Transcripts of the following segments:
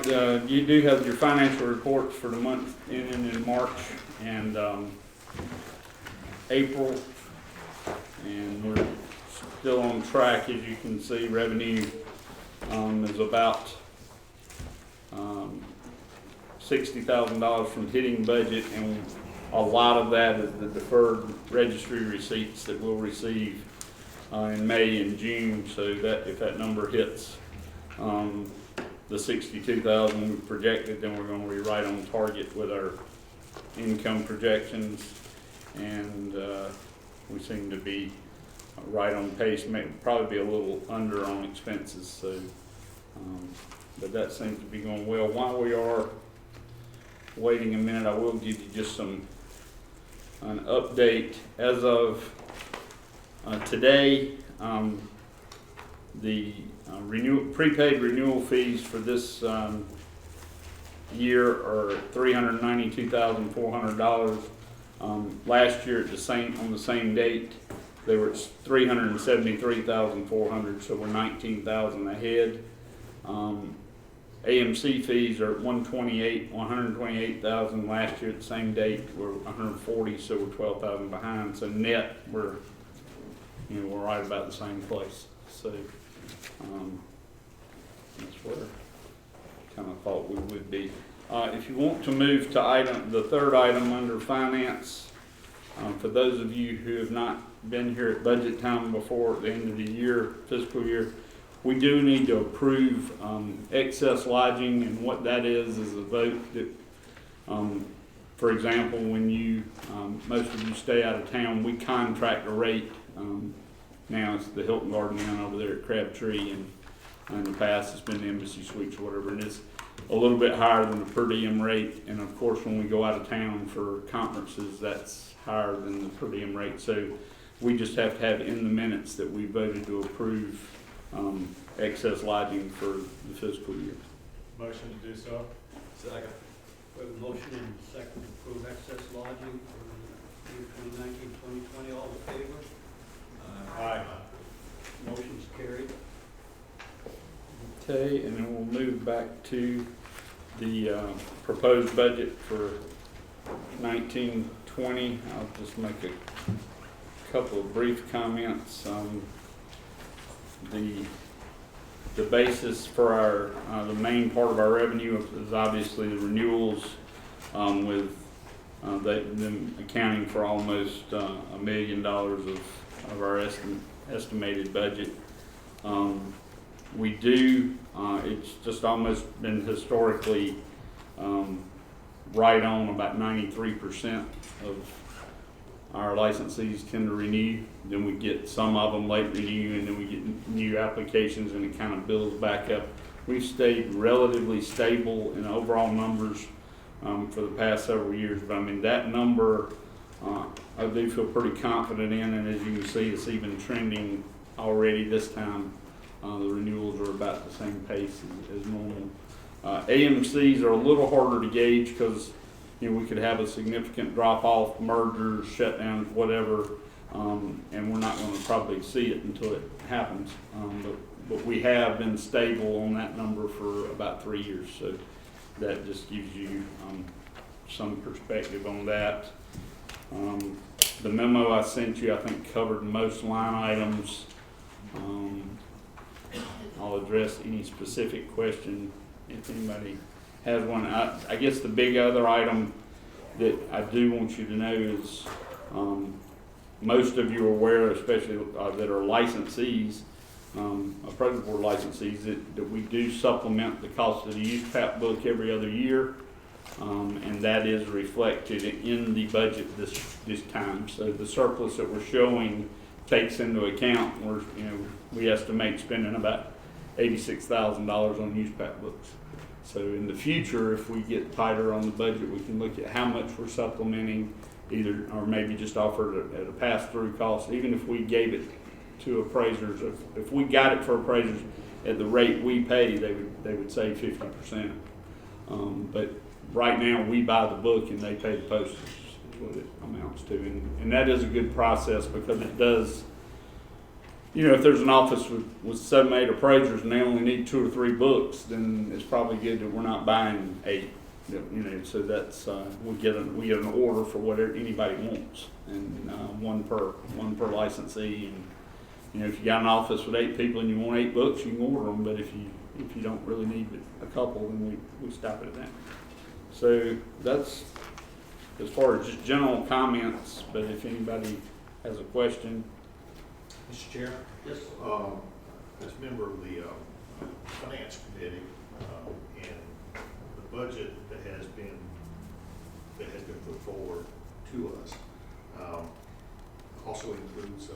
right, you do have your financial reports for the month ending in March and April, and we're still on track. As you can see, revenue is about $60,000 from hitting budget, and a lot of that is the deferred registry receipts that we'll receive in May and June. So that if that number hits the 62,000 we projected, then we're going to be right on target with our income projections, and we seem to be right on pace. May probably be a little under on expenses, so but that seems to be going well. While we are waiting a minute, I will give you just an update as of today. The prepaid renewal fees for this year are $392,400. Last year on the same date, they were $373,400, so we're $19,000 ahead. AMC fees are at $128,000. Last year at the same date we're $140,000, so we're $12,000 behind. So net we're right about the same place. So that's where I kind of thought we would be. If you want to move to the third item under finance, for those of you who have not been here at budget time before at the end of the year, fiscal year, we do need to approve excess lodging, and what that is a vote that, for example, when you most of you stay out of town, we contract a rate. Now it's the Hilton Garden Inn over there at Crabtree, and in the past it's been the Embassy Suites or whatever, and it's a little bit higher than the per diem rate. And of course, when we go out of town for conferences, that's higher than the per diem rate. So we just have to have in the minutes that we voted to approve excess lodging for the fiscal year. Motion to do so. Second. We have a motion and a second to approve excess lodging for year 2019-2020. All in favor? Aye. Motion's carried. Okay, and then we'll move back to the proposed budget for 1920. I'll just make a couple of brief comments. The basis for our the main part of our revenue is obviously the renewals, with them accounting for almost $1 million of our estimated budget. We do, it's just almost been historically right on about 93% of our licensees tend to renew. Then we get some of them late renew, and then we get new applications, and it kind of builds back up. We've stayed relatively stable in overall numbers for the past several years, but I mean that number I do feel pretty confident in, and as you can see, it's even trending already this time. The renewals are about the same pace as normal. AMCs are a little harder to gauge because we could have a significant drop off, mergers, shutdowns, whatever, and we're not going to probably see it until it happens. But we have been stable on that number for about 3 years, so that just gives you some perspective on that. The memo I sent you, I think, covered most line items. I'll address any specific question if anybody has one. I guess the big other item that I do want you to know is most of you are aware, especially that are licensees, approach board licensees, that we do supplement the cost of the USPAP book every other year, and that is reflected in the budget this time. So the surplus that we're showing takes into account we estimate spending about $86,000 on USPAP books. So in the future, if we get tighter on the budget, we can look at how much we're supplementing, either or maybe just offer it at a pass-through cost. Even if we gave it to appraisers, if we got it for appraisers at the rate we pay, they would save 50%. But right now, we buy the book and they pay the postage, is what it amounts to, and that is a good process because it does you know, if there's an office with 7, 8 appraisers and they only need 2 or 3 books, then it's probably good that we're not buying 8. You know, so that's we get an order for whatever anybody wants, and one per licensee. And you know, if you got an office with 8 people and you want 8 books, you can order them. But if you don't really need a couple, then we stop it at that. So that's as far as just general comments. But if anybody has a question. Mr. Chair, Yes, as a member of the Finance Committee, and the budget that has been put forward to us also includes,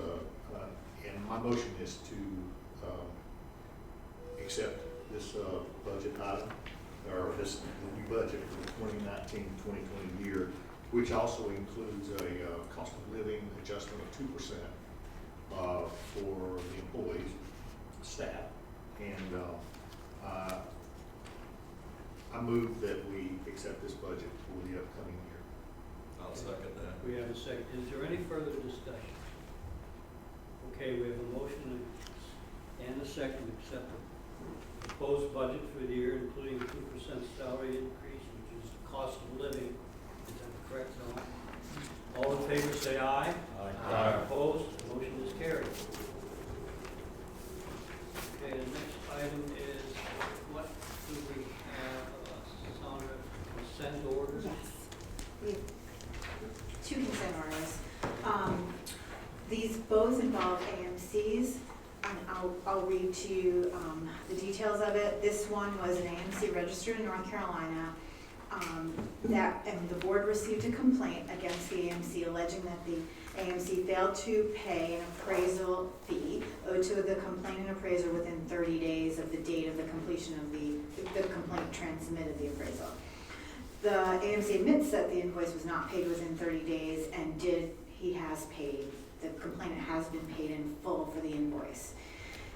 and my motion is to accept this budget item, or this new budget for the 2019-2020 year, which also includes a cost of living adjustment of 2%. For the employees, staff, and I move that we accept this budget for the upcoming year. I'll second that. we have a second. Is there any further discussion? Okay, we have a motion and a second to accept the proposed budget for the year, including 2% salary increase, which is the cost of living. Is that correct, John? All in favor, say aye. Aye. Opposed? Motion is carried. Okay, the next item is, what do we have, Sandra, consent orders? We have 2 consent orders. These both involve AMCs, and I'll read to you the details of it. This one was an AMC registered in North Carolina. And the board received a complaint against the AMC alleging that the AMC failed to pay an appraisal fee owed to the complainant appraiser within 30 days of the date of the completion of the complaint transmitted the appraisal. The AMC admits that the invoice was not paid within 30 days and he has paid, the complainant has been paid in full for the invoice.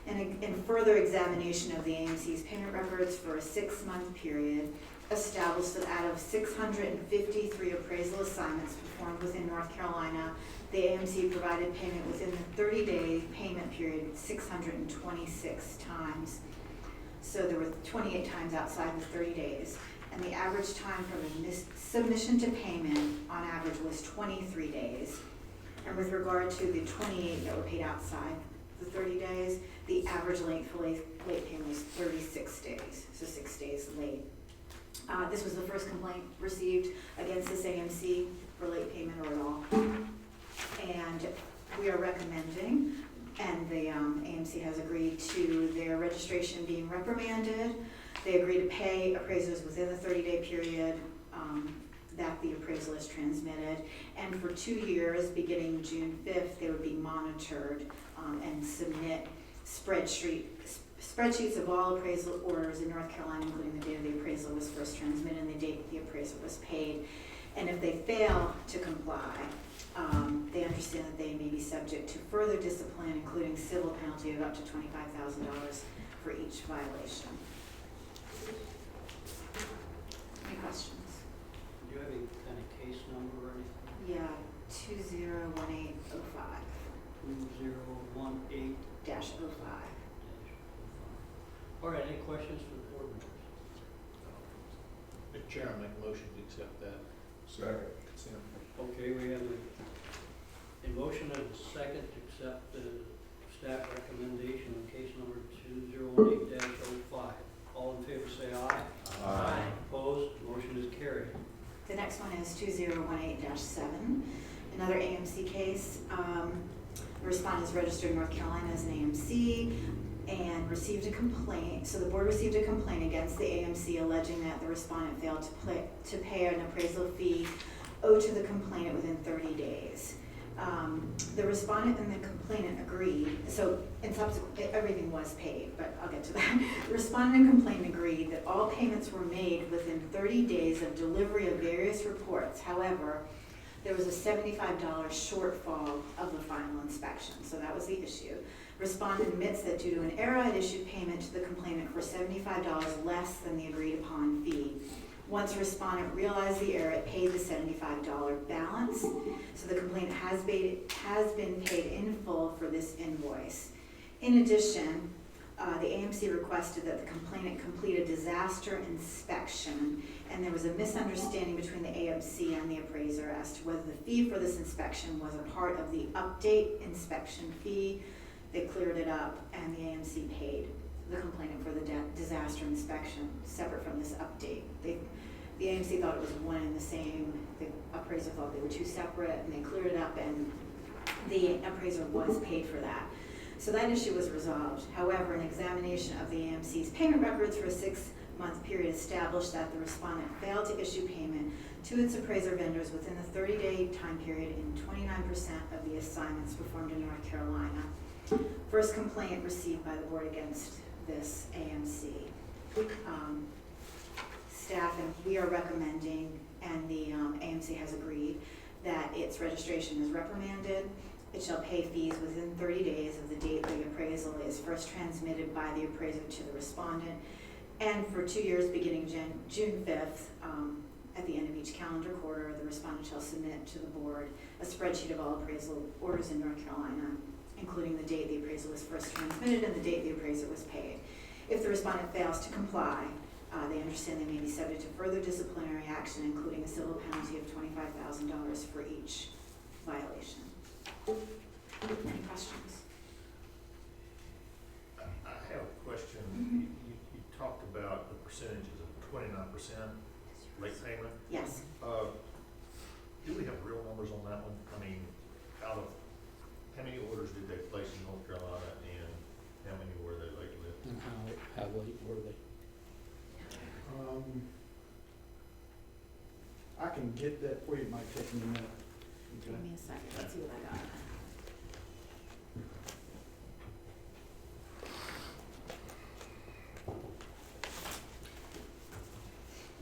And in further examination of the AMC's payment records for a 6-month period, established that out of 653 appraisal assignments performed within North Carolina, the AMC provided payment within the 30-day payment period 626 times. So there were 28 times outside the 30 days. And the average time from submission to payment on average was 23 days. And with regard to the 28 that were paid outside the 30 days, the average length for late payment was 36 days, so 6 days late. This was the first complaint received against this AMC for late payment or at all. And we are recommending, and the AMC has agreed to their registration being reprimanded. They agreed to pay appraisers within the 30-day period that the appraisal is transmitted. And for 2 years, beginning June 5th, they would be monitored and submit spreadsheets of all appraisal orders in North Carolina, including the date the appraisal was first transmitted and the date the appraisal was paid. And if they fail to comply, they understand that they may be subject to further discipline, including civil penalty of up to $25,000 for each violation. Any questions? Do you have any kind of case number or anything? Yeah, 201805. 2018-05. All right, any questions for the board members? Mr. Chair, I make a motion to accept that. Second. Consent. Okay, we have a motion and a second to accept the staff recommendation on case number 2018-05. All in favor say aye. Aye. Opposed? Motion is carried. The next one is 2018-7, another AMC case. The respondent is registered in North Carolina as an AMC and received a complaint. So the board received a complaint against the AMC alleging that the respondent failed to pay an appraisal fee owed to the complainant within 30 days. The respondent and the complainant agreed, so in subsequent, everything was paid, but I'll get to that. The respondent and complainant agreed that all payments were made within 30 days of delivery of various reports. However, there was a $75 shortfall of the final inspection, so that was the issue. Respondent admits that due to an error, it issued payment to the complainant for $75 less than the agreed upon fee. Once respondent realized the error, it paid the $75 balance, so the complainant has been paid in full for this invoice. In addition, the AMC requested that the complainant complete a disaster inspection, and there was a misunderstanding between the AMC and the appraiser as to whether the fee for this inspection was a part of the update inspection fee. They cleared it up, and the AMC paid the complainant for the disaster inspection, separate from this update. The AMC thought it was one and the same. The appraiser thought they were two separate, and they cleared it up, and the appraiser was paid for that. So that issue was resolved. However, an examination of the AMC's payment records for a 6-month period established that the respondent failed to issue payment to its appraiser vendors within the 30-day time period in 29% of the assignments performed in North Carolina. First complaint received by the board against this AMC. Staff and we are recommending, and the AMC has agreed, that its registration is reprimanded. It shall pay fees within 30 days of the date the appraisal is first transmitted by the appraiser to the respondent, and for 2 years beginning June 5th, at the end of each calendar quarter, the respondent shall submit to the board a spreadsheet of all appraisal orders in North Carolina, including the date the appraisal was first transmitted and the date the appraiser was paid. If the respondent fails to comply, they understand they may be subject to further disciplinary action, including a civil penalty of $25,000 for each violation. Any questions? I have a question. Mhm. You talked about the percentages of 29% late payment. Yes. Do we have real numbers on that one? I mean, out of, how many orders did they place in North Carolina, and how many were they late with? And how late were they? I can get that for you, it might take me a minute. Give me a second, let's see what I got.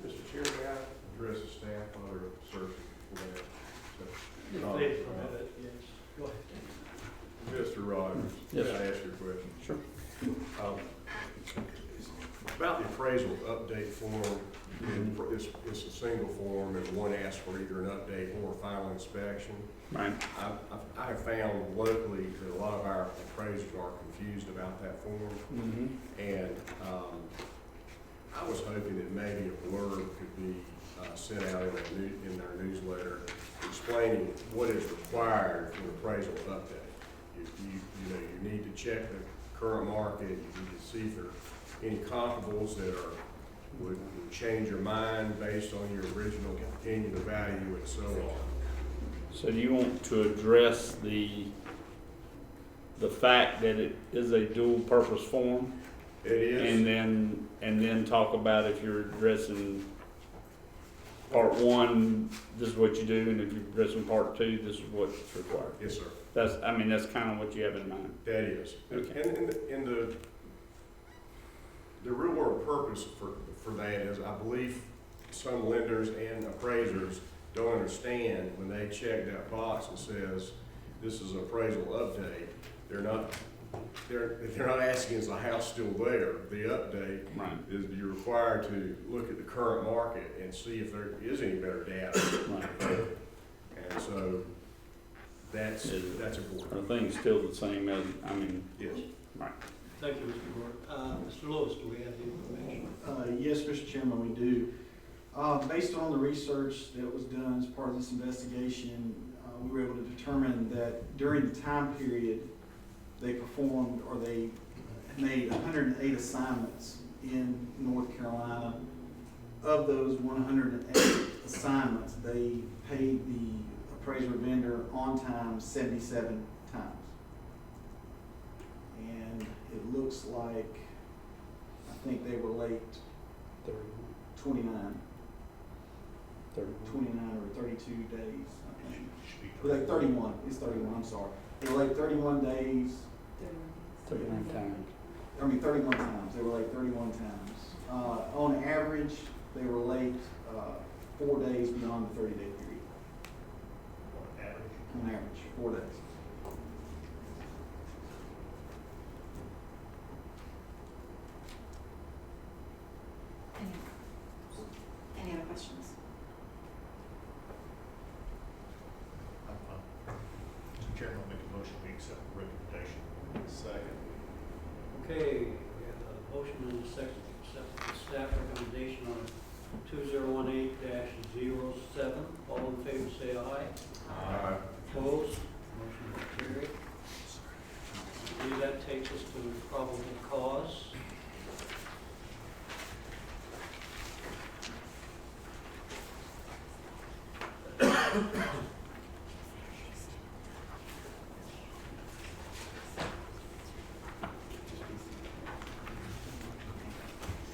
Mr. Chair, may I address the staff while they're searching for that? If they permit it, yes. Go ahead. Mr. Rogers, Yes, may I sir. ask you a question? Sure. About the appraisal update form, it's a single form, and one asks for either an update or a final inspection. Right. I have found locally that a lot of our appraisers are confused about that form, Mm-hmm. and I was hoping that maybe a blurb could be sent out in our newsletter explaining what is required for an appraisal update. You know, you need to check the current market, you need to see if there are any comparables that would change your mind based on your original opinion of value and so on. So do you want to address the fact that it is a dual purpose form? It is. And then talk about if you're addressing part one, this is what you do, and if you're addressing part two, this is what's required. Yes, sir. That's kind of what you have in mind. That is. Okay. And the real world purpose for that is, I believe some lenders and appraisers don't understand when they check that box that says this is an appraisal update. They're not asking, is the house still there? The update Right. is you're required to look at the current market and see if there is any better data. Right. And so that's important. Are things still the same as, Yes. right. Thank you, Mr. Gordon. Mr. Lewis, do we have the information? Yes, Mr. Chairman, we do. Based on the research that was done as part of this investigation, we were able to determine that during the time period they performed, or they made 108 assignments in North Carolina. Of those 108 assignments, they paid the appraiser vendor on time 77 times. And it looks like, I think they were late 29 or 32 days, I think. Like 31, it's 31, I'm sorry. They were late 31 days. 31 times. 31 times, they were late 31 times. On average, they were late 4 days beyond the 30-day period. On average, 4 days. Any other questions? Mr. Chairman, I'll make a motion, we accept the recommendation. Second.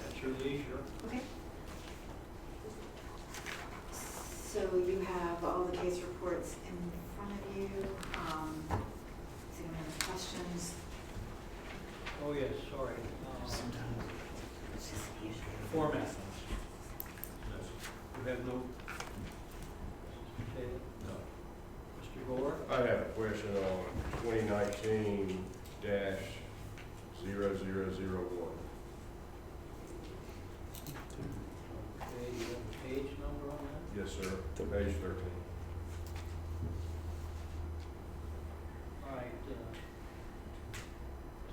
That's your leisure. Okay. So you have all the case reports in front of you. Does anyone have any questions? Oh, yes, sorry. Format. You have no? Okay. No. Mr. Gore? I have a question on 2019-00001. Okay, you have a page number on that? Yes, sir. Page 13. All right,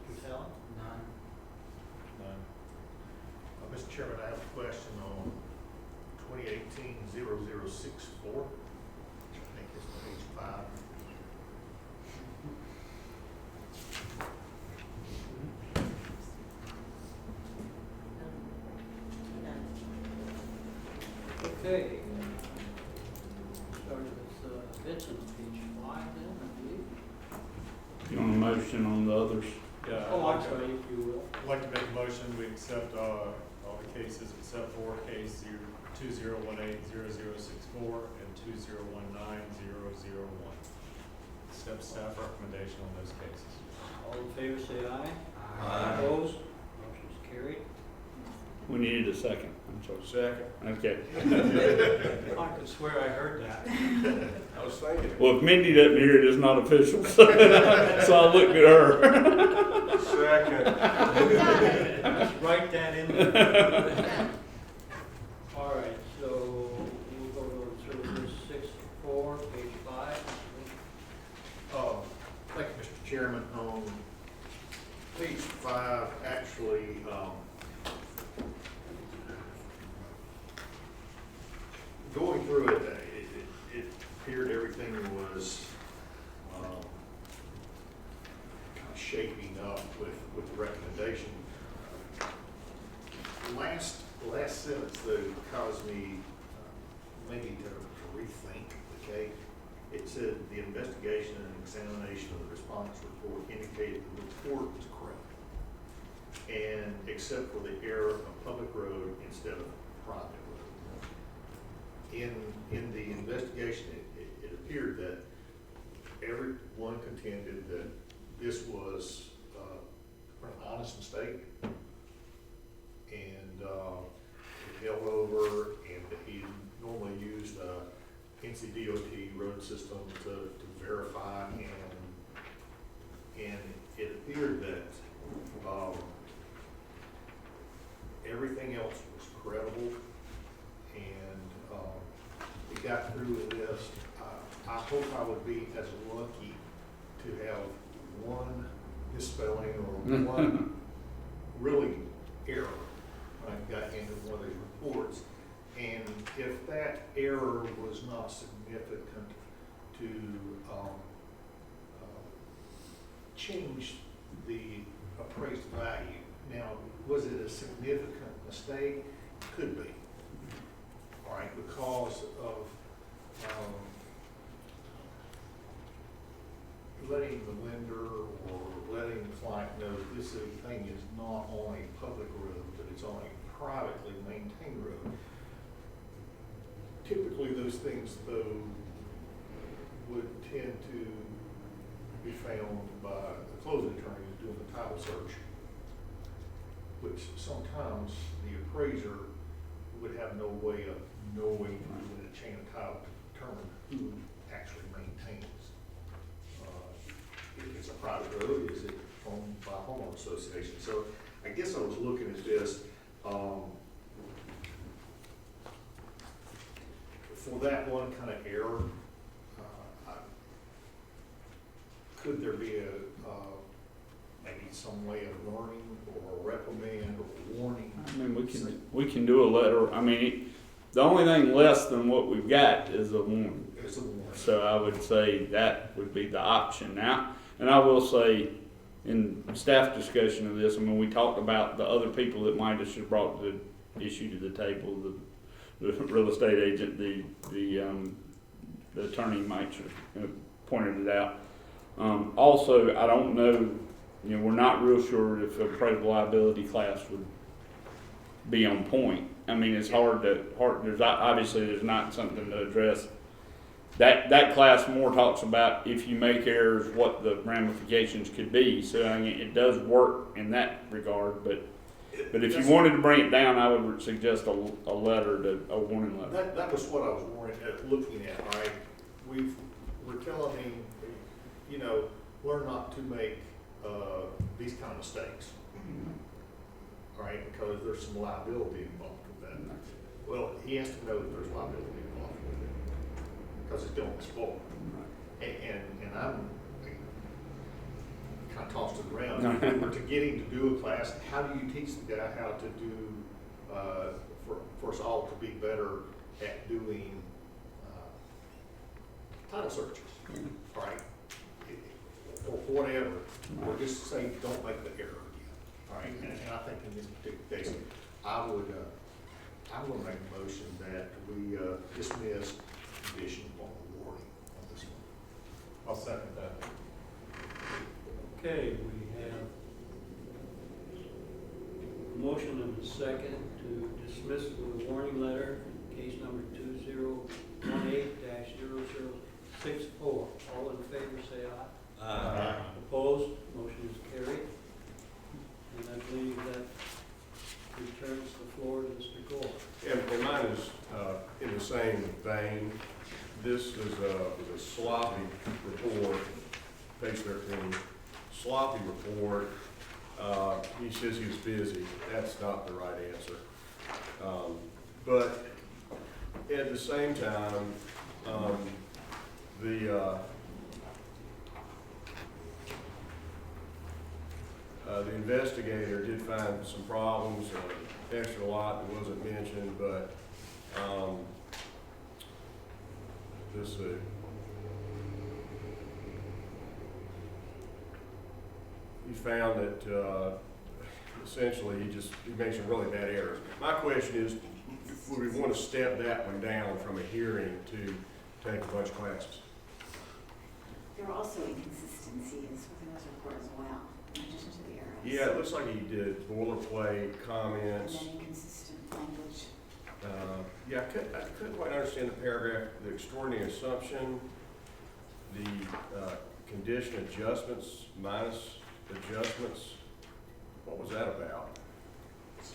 Mr. Talon? None. Mr. Chairman, I have a question on 2018-0064. I think it's page 5. Okay. Started with Vincent, page 5 then, I believe. You want a motion on the others? Yeah, Oh, I'm sorry, if you will. I'd like to make a motion, we accept all the cases except for case 2018-0064 and 2019-001. Accept staff recommendation on those cases. All in favor, say aye. Aye. Opposed? Motion's carried. We needed a second, I'm sorry. Second. Okay. I could swear I heard that. I was thinking. Well, if Mindy doesn't hear it, it's not official, so I looked at her. Second. Just write that in there. All right, so we'll go to service 6-4, page 5. Thank you, Mr. Chairman. On page 5, actually, going through it, it appeared everything was kind of shaping up with the recommendation. Last sentence, though, caused me maybe to rethink, okay? It said, the investigation and examination of the respondent's report indicated the report was correct, and except for the error of public road instead of private road. In the investigation, it appeared that everyone contended that this was an honest mistake, and it held over, and he normally used NCDOT road system to verify, and it appeared that everything else was credible, and we got through the list. I hope I would be as lucky to have one misspelling or one really error when I got into one of these reports. And if that error was not significant to change the appraised value. Now, was it a significant mistake? Could be. All right, because of letting the lender or letting the client know this thing is not on a public road, but it's on a privately maintained road. Typically, those things, though, would tend to be found by the closing attorney who's doing the title search, which sometimes the appraiser would have no way of knowing in a chain of title to determine who actually maintains. If it's a private road, is it owned by a homeowner association? So I guess I was looking at this, for that one kind of error, could there be maybe some way of learning or a reprimand or warning? I mean, we can do a letter, I mean, the only thing less than what we've got is a warning. It's a warning. So I would say that would be the option now. And I will say, in staff discussion of this, I mean, we talked about the other people that might have should have brought the issue to the table, the real estate agent, the the attorney might have pointed it out. Also, I don't know, we're not real sure if a appraisal liability class would be on point. I mean, it's there's not something to address. That class more talks about if you make errors, what the ramifications could be. So I mean, it does work in that regard, but if you wanted to bring it down, I would suggest a warning letter. That was what I was looking at, right? We're telling him, learn not to make, these kind of mistakes. Right, because there's some liability involved with that. Well, he has to know that there's liability involved with it, because it's going to explode. And I'm kind of tossed it around. If we were to get him to do a class, how do you teach the guy how to do, for us all to be better at doing title searches, right? Or whatever, or just say, don't make the error. Right, and I think in this particular case, I'm gonna make a motion that we dismiss condition on the warning on this one. I'll second that. Okay, we have a motion and a second to dismiss with a warning letter, case number 2018-0064. All in favor, say aye. Aye. Opposed, motion is carried. And I believe that returns the floor to Mr. Gore. And mine is in the same vein. This is a sloppy report, page 13. Sloppy report. He says he was busy. That's not the right answer. But at the same time, the investigator did find some problems, extra lot that wasn't mentioned, but he found that essentially he made some really bad errors. My question is, would we want to step that one down from a hearing to take a bunch of classes? There were also inconsistencies within this report as well, in addition to the errors. Yeah, it looks like he did boilerplate And comments. then inconsistent language. Yeah, I couldn't quite understand the paragraph, the extraordinary assumption, the condition adjustments minus adjustments. What was that about? Is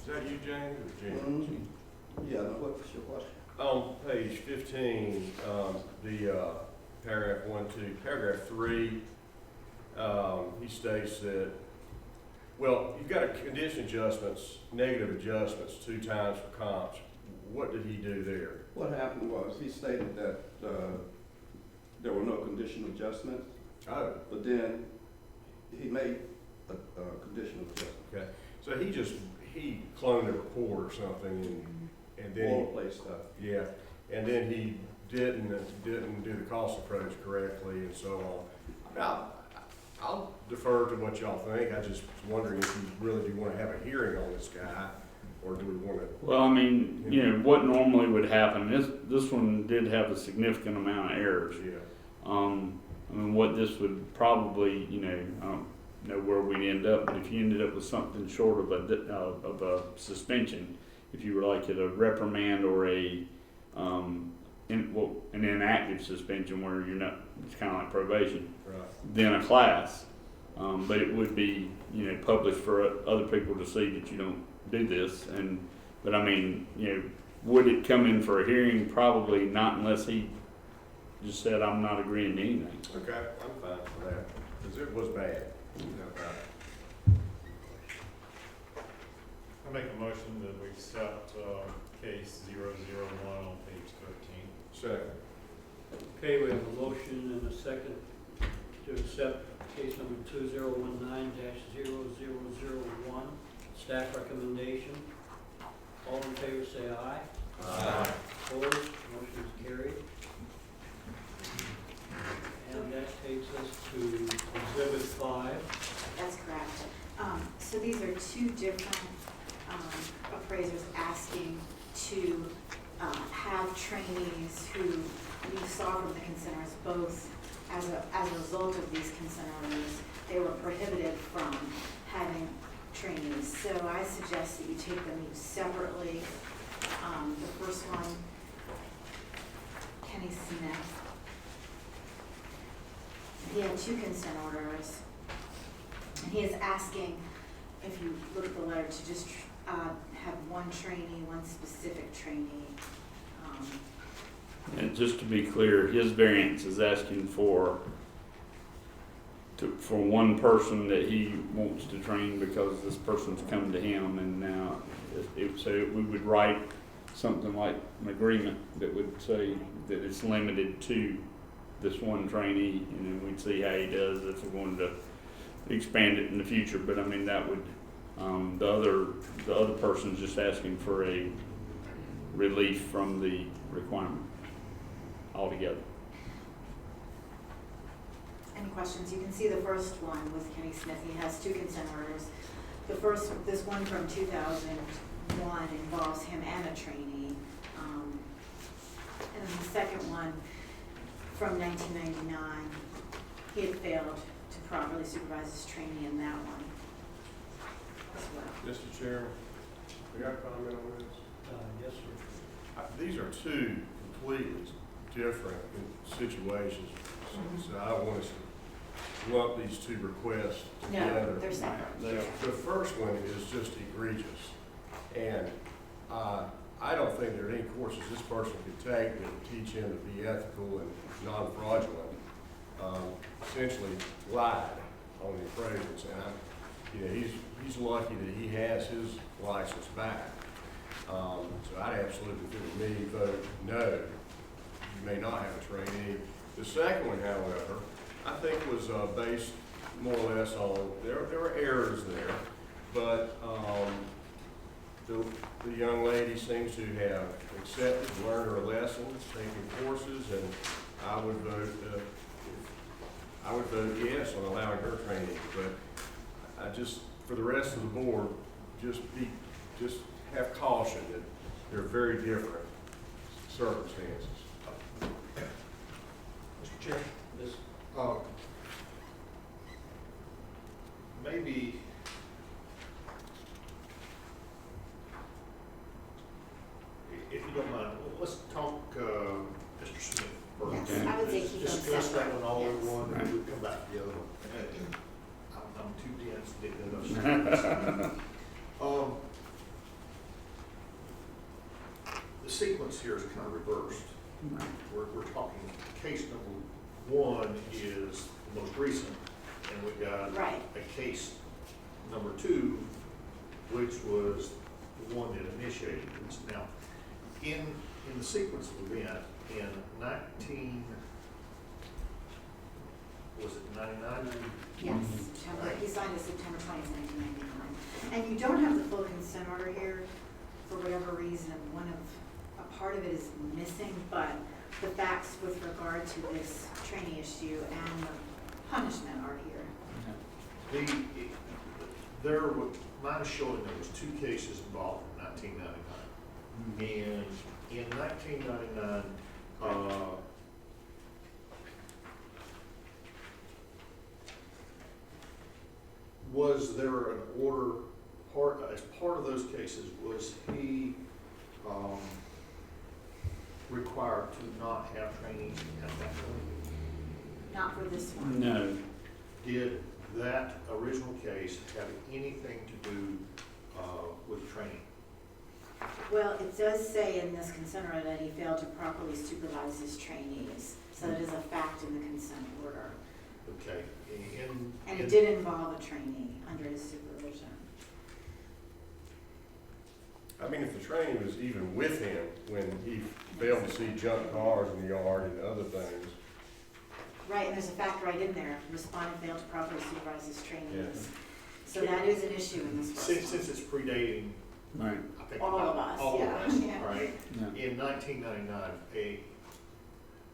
that you, James, or Jim? Yeah, no, what was your question? On page 15, the paragraph 1, 2, paragraph 3, he states that, well, you've got a condition adjustments, negative adjustments 2 times for comps. What did he do there? What happened was, he stated that there were no conditional adjustments, Oh, but then he made a conditional adjustment. okay. So he cloned a report or something, and then, Boilerplate stuff. yeah, and then he didn't do the cost approach correctly and so on. Now, I'll defer to what y'all think. I just was wondering if you really do want to have a hearing on this guy, or do we want to? Well, I mean, what normally would happen, this one did have a significant amount of errors. Yeah. I mean, what this would probably, I don't know where we'd end up, but if you ended up with something short of a suspension, if you were like at a reprimand or an inactive suspension where you're not, it's kind of like probation, Right. then a class. But it would be, published for other people to see that you don't do this. But I mean, would it come in for a hearing? Probably not, unless he just said, I'm not agreeing to anything. Okay, I'm fine with that, because it was bad. I make a motion that we accept case 001 on page 13. Second. Okay, we have a motion and a second to accept case number 2019-0001, staff recommendation. All in favor say aye. Aye. Opposed, motion is carried. And that takes us to Exhibit 5. That's correct. So these are 2 different appraisers asking to have trainees who we saw from the consent orders, both as a result of these consent orders, they were prohibited from having trainees. So I suggest that you take them each separately. The first one, Kenny Smith. He had 2 consent orders. And he is asking, if you look at the letter, to just have 1 trainee, 1 specific trainee. And just to be clear, his variance is asking for 1 person that he wants to train because this person's come to him, and now so we would write something like an agreement that would say that it's limited to this 1 trainee, and then we'd see how he does if we wanted to expand it in the future. But I mean, that would, the other person's just asking for a relief from the requirement altogether. Any questions? You can see the first one with Kenny Smith. He has 2 consent orders. The first, this one from 2001 involves him and a trainee. And then the second one from 1999, he had failed to properly supervise his trainee in that one as well. Mr. Chairman, we got a comment on this? Yes, sir. These are 2 completely different situations, so I want us to lump these 2 requests together. No, they're separate. The first one is just egregious, and I don't think there are any courses this person could take that would teach him to be ethical and non-fraudulent. Essentially lied on the appraisals, and he's lucky that he has his license back. So I'd absolutely, if it were me, vote no. You may not have a trainee. The second one, however, I think was based more or less on, there were errors there, but the young lady seems to have accepted, learned her lessons, taken courses, and I would vote yes on allowing her training. But I just, for the rest of the board, just have caution that they're very different circumstances. Mr. Chair? This, Maybe if you don't mind, let's talk Mr. Smith first. Yes, I would say keep them Discuss that separate. one all in Yes. one, and we'll come back to the other one. I'm too dense to get that up. The sequence here is kind of reversed. We're talking, case number 1 is the most recent, and we got Right. a case number 2, which was the one that initiated this. Now, in the sequence of event, in 99? Yes, September, he signed it September 20th, 1999. And you don't have the full consent order here for whatever reason. A part of it is missing, but the facts with regard to this training issue and the punishment are here. Mine is showing there was 2 cases involved in 1999. And in 1999, was there an order, as part of those cases, was he required to not have training at that point? Not for this one. No. Did that original case have anything to do with training? Well, it does say in this consent order that he failed to properly supervise his trainees. So that is a fact in the consent order. Okay. And it did involve a trainee under his supervision. I mean, if the trainee was even with him when he failed to see junk cars in the yard and other things. Right, and there's a fact right in there, respondent failed to properly supervise his trainees. Yes. So that is an issue in this first one. Since it's predating, Right. I think. All of us, All yeah. of us, Yeah. right? Yeah. In 1999,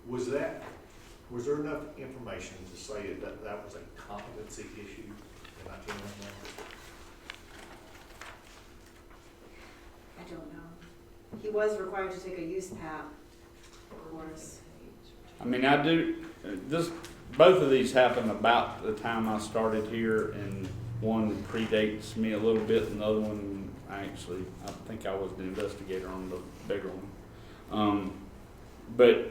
was there enough information to say that that was a competency issue in 1999? I don't know. He was required to take a use PAP course. I mean, I do, both of these happened about the time I started here, and one predates me a little bit, and the other one, I think I was the investigator on the bigger one. But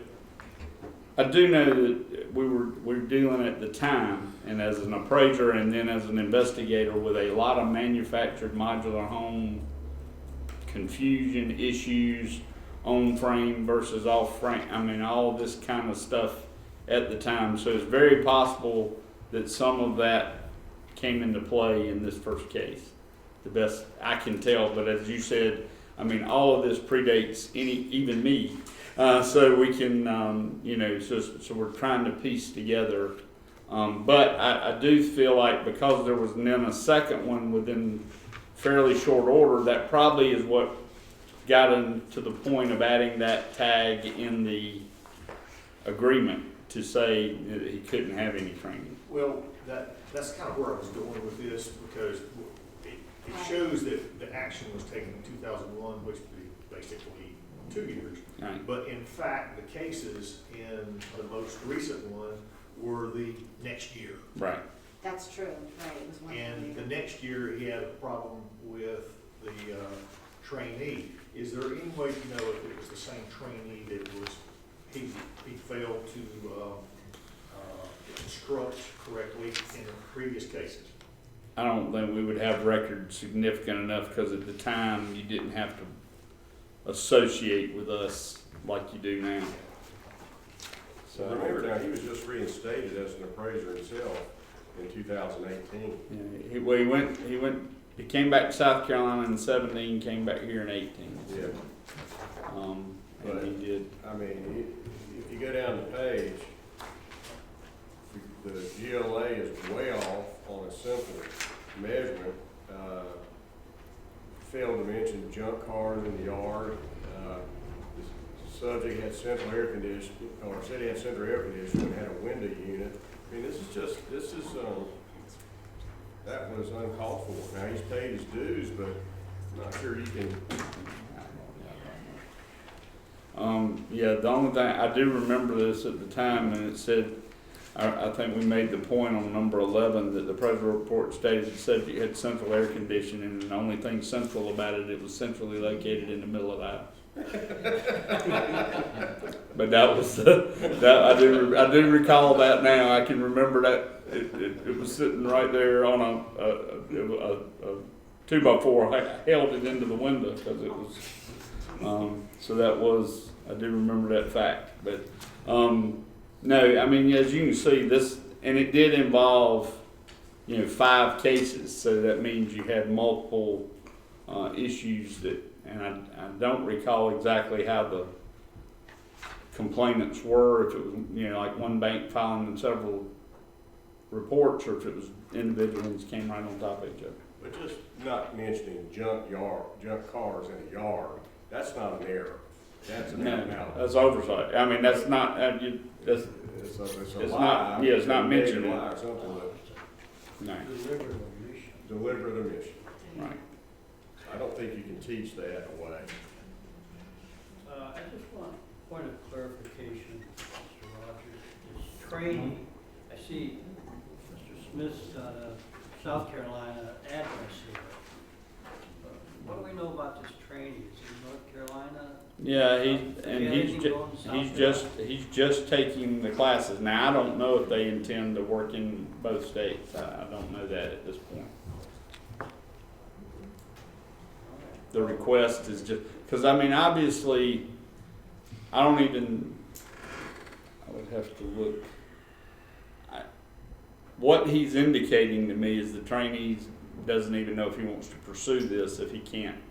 I do know that we were dealing at the time, and as an appraiser and then as an investigator, with a lot of manufactured modular home confusion issues, on frame versus off frame. I mean, all this kind of stuff at the time. So it's very possible that some of that came into play in this first case, the best I can tell. But as you said, I mean, all of this predates even me. So we can, so we're trying to piece together. But I do feel like because there was then a second one within fairly short order, that probably is what got him to the point of adding that tag in the agreement to say that he couldn't have any training. Well, that's kind of where I was going with this, because it shows that the action was taken in 2001, which would be basically 2 years. Right. But in fact, the cases in the most recent one were the next year. Right. That's true, right, it was one And the year. next year, he had a problem with the trainee. Is there any way to know if it was the same trainee that was, he failed to instruct correctly in the previous cases? I don't think we would have records significant enough, because at the time you didn't have to associate with us like you do now. So remember now, he was just reinstated as an appraiser himself in 2018. Yeah, he came back to South Carolina in 17, came back here in 18. Yeah. And he did. I mean, if you go down the page, the GLA is way off on a simple measurement. Failed to mention junk cars in the yard. The subject had central air conditioning, or said he had central air conditioning and had a window unit. I mean, that was uncalled for. Now, he's paid his dues, but I'm not sure you can. Yeah, the only thing, I do remember this at the time, and it said, I think we made the point on number 11 that the appraisal report stated the subject had central air conditioning, and the only thing central about it, it was centrally located in the middle of the house. But that was, I do recall that now. I can remember that it was sitting right there on a 2x4. I held it into the window because it was, so that was, I do remember that fact. But no, I mean, as you can see, this, and it did involve, 5 cases. So that means you had multiple issues that, and I don't recall exactly how the complainants were, if it was, like one bank filing several reports, or if it was individual ones came right on top of each other. But just not mentioning junk cars in a yard, that's not an error. That's an out. That's oversight. I mean, that's not, that's, It's a it's lie. not, yeah, it's not Maybe a mentioned. lie or something, but No, deliberate omission. right. I don't think you can teach that away. I just want a point of clarification, Mr. Rogers. This training, I see Mr. Smith's South Carolina address here. What do we know about this training? Is it North Carolina? Yeah, Anything he's just taking the classes. Now, I don't know if they intend to work in both states. I don't know that at this point. The request is just, because I mean, obviously, I would have to look. What he's indicating to me is the trainee doesn't even know if he wants to pursue this if he can't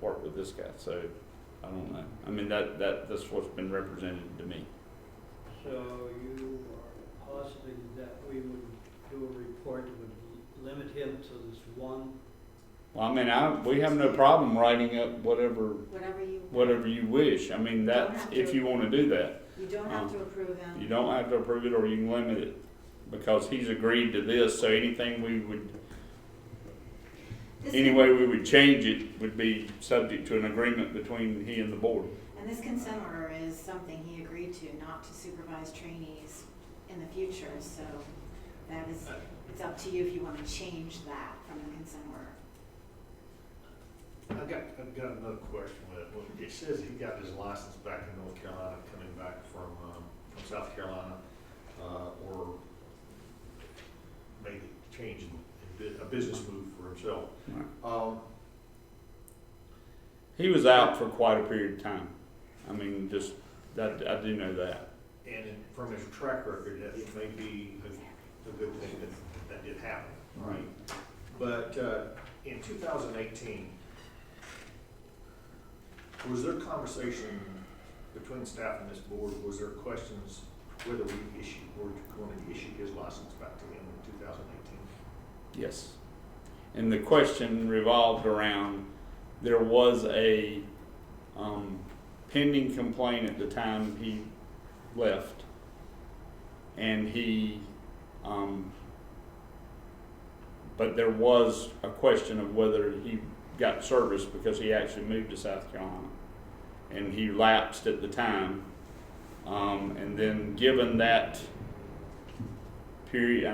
work with this guy. So I don't know. I mean, that's what's been represented to me. So you are positive that we would do a report that would limit him to this one? Well, I mean, we have no problem writing up whatever you wish. I mean, that's if you want to do that. You don't have to approve him. You don't have to approve it, or you can limit it, because he's agreed to this. So anything we would any way we would change it would be subject to an agreement between he and the board. And this consent order is something he agreed to, not to supervise trainees in the future, so that is, it's up to you if you want to change that from the consent order. I've got another question with it. Well, it says he got his license back in North Carolina, coming back from South Carolina, or made a change in a business move for himself. He was out for quite a period of time. I mean, just, that, I do know that. And from his track record, that it may be a good thing that did happen, right? But in 2018, was there conversation between staff and this board, was there questions whether we were going to issue his license back to him in 2018? Yes. And the question revolved around, there was a pending complaint at the time he left. And he, but there was a question of whether he got service because he actually moved to South Carolina. And he lapsed at the time. And then given that period,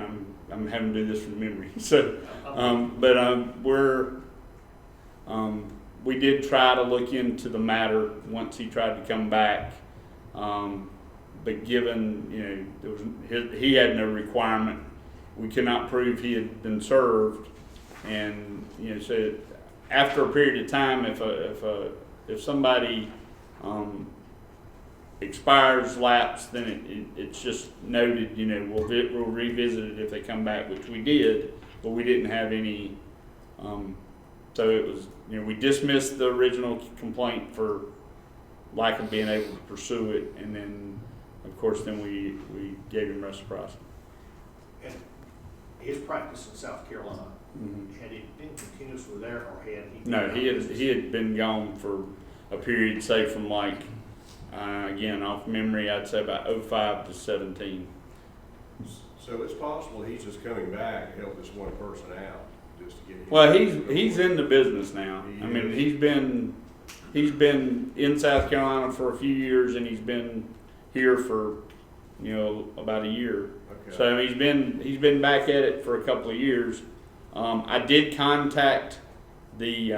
I'm having to do this from memory. So, we did try to look into the matter once he tried to come back. But given, there was, he had no requirement, we could not prove he had been served. And, so after a period of time, if somebody expires, lapse, then it's just noted, we'll revisit it if they come back, which we did, but we didn't have any, so it was, we dismissed the original complaint for lack of being able to pursue it, and then, of course, then we gave him reciprocity. And his practice in South Carolina, Mm-hmm. had it been continuously there, or had he? No, he had been gone for a period, say from like, again, off memory, I'd say about 05 to 17. So it's possible he's just coming back to help this one person out, just to get him. Well, he's in the business now. I mean, he's been in South Carolina for a few years, and he's been here for, about a year. Okay. So he's been back at it for a couple of years. I did contact the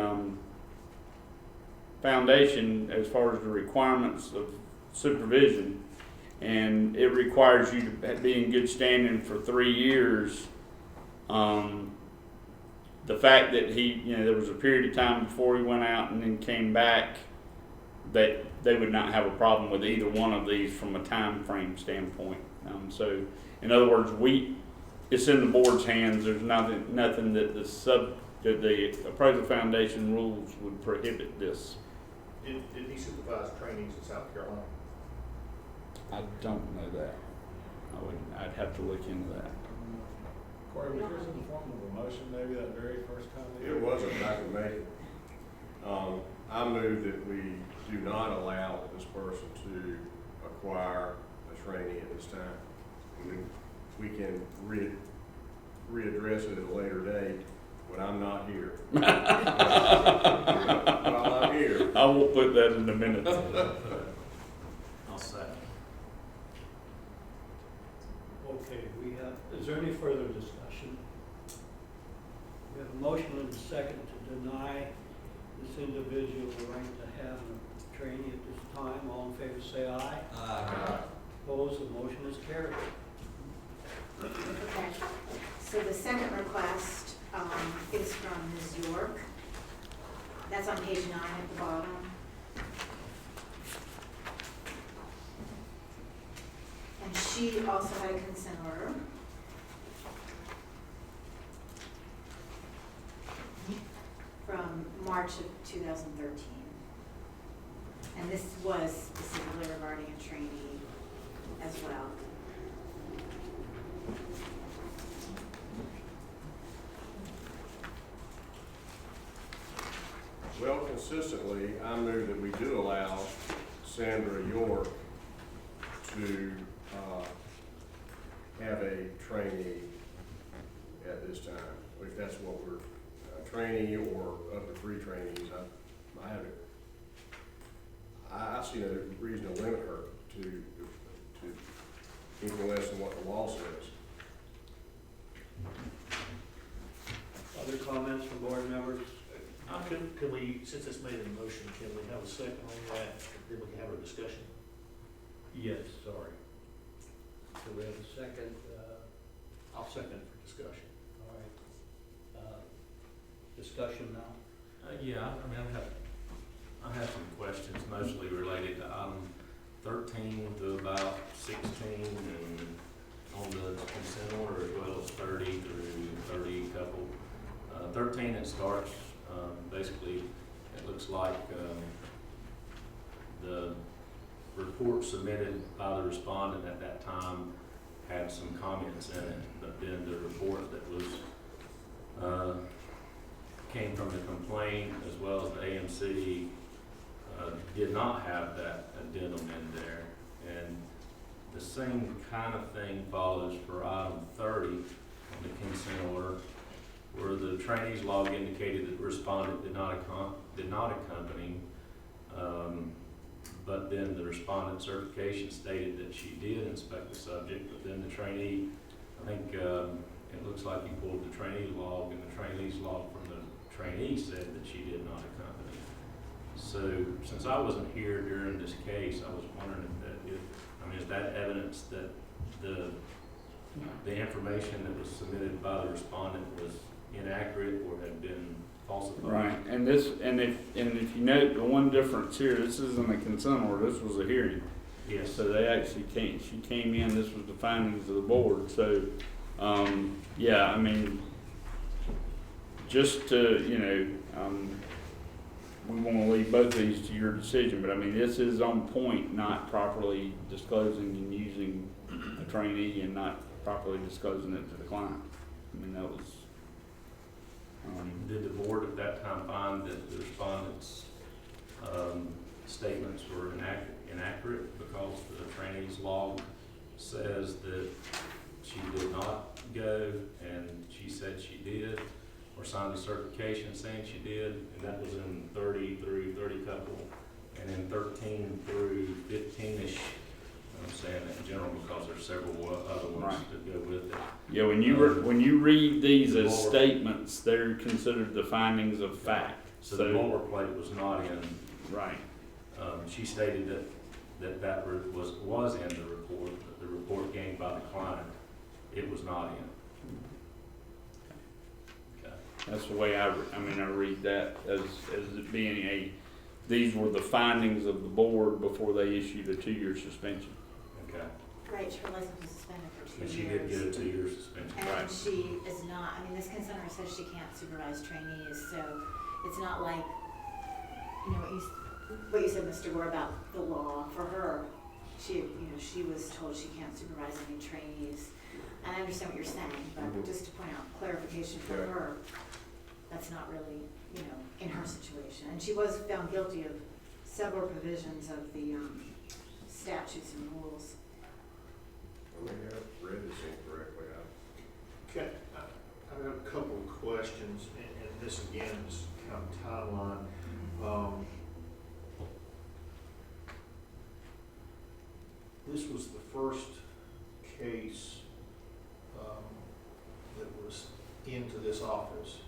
foundation as far as the requirements of supervision, and it requires you to be in good standing for 3 years. The fact that there was a period of time before he went out and then came back, that they would not have a problem with either one of these from a time frame standpoint. So, in other words, it's in the board's hands. There's nothing that the appraisal foundation rules would prohibit this. Did he supervise trainees in South Carolina? I don't know that. I'd have to look into that. Corey, was there some form of a motion maybe that very first time? It wasn't, I can make it. I move that we do not allow this person to acquire a trainee at this time. We can readdress it at a later date when I'm not here. While I'm here. I will put that in the minutes. I'll second. Okay, is there any further discussion? We have a motion and a second to deny this individual the right to have a trainee at this time. All in favor say aye. Aye. Opposed, the motion is carried. Okay, so the second request is from Ms. York. That's on page 9 at the bottom. And she also had a consent order. From March of 2013. And this was specifically regarding a trainee as well. Well, consistently, I move that we do allow Sandra York to have a trainee at this time, if that's what we're trainee or up to 3 trainees, I haven't, I see no reason to limit her to anything less than what the law says. Other comments from board members? Can we, since it's made a motion, can we have a second on that, then we can have a discussion? Yes, sorry. So we have a second, I'll second for discussion. all right. Discussion now? Yeah, I mean, I have some questions mostly related to item 13 to about 16 and on the consent order as well as 30 through 30 couple. 13, it starts, basically, it looks like the report submitted by the respondent at that time had some comments in it, but then the report that was came from the complaint as well as the AMC did not have that addendum in there. And the same kind of thing follows for item 30 on the consent order, where the trainees log indicated that the respondent did not accompany, but then the respondent certification stated that she did inspect the subject, but then the trainee, I think it looks like he pulled the trainee log, and the trainee's log from the trainee said that she did not accompany. So since I wasn't here during this case, I was wondering is that evidence that the information that was submitted by the respondent was inaccurate or had been falsified? Right, and if you note the one difference here, this isn't a consent order, this was a hearing. Yes. So they actually she came in, this was the findings of the board, so, yeah, I mean, just to, we wanna leave both of these to your decision, but I mean, this is on point, not properly disclosing and using a trainee and not properly disclosing it to the client. I mean, that was, did the board at that time find that the respondent's statements were inaccurate because the trainee's log says that she did not go and she said she did, or signed a certification saying she did, and that was in 30 through 30 couple, and in 13 through 15-ish. I'm saying that in general because there's several other ones Right. that go with it. yeah, when you read these as statements, they're considered the findings of fact. So the boilerplate was not in. Right. She stated that was in the report, but the report gained by the client, it was not in. Okay. That's the way I read that as it being these were the findings of the board before they issued a 2-year suspension. Okay. Right, her license was suspended for 2 But years. she did get a 2-year suspension. And Right. she is not, this consent order says she can't supervise trainees, so it's not like, what you said, Mr. Gore, about the law. For her, she was told she can't supervise any trainees. And I understand what you're saying, but just to point out clarification for Yeah. her, that's not really, in her situation. And she was found guilty of several provisions of the statutes and rules. I may have read this incorrectly. Okay, I've got a couple of questions, and this again is kind of timeline. This was the first case that was into this office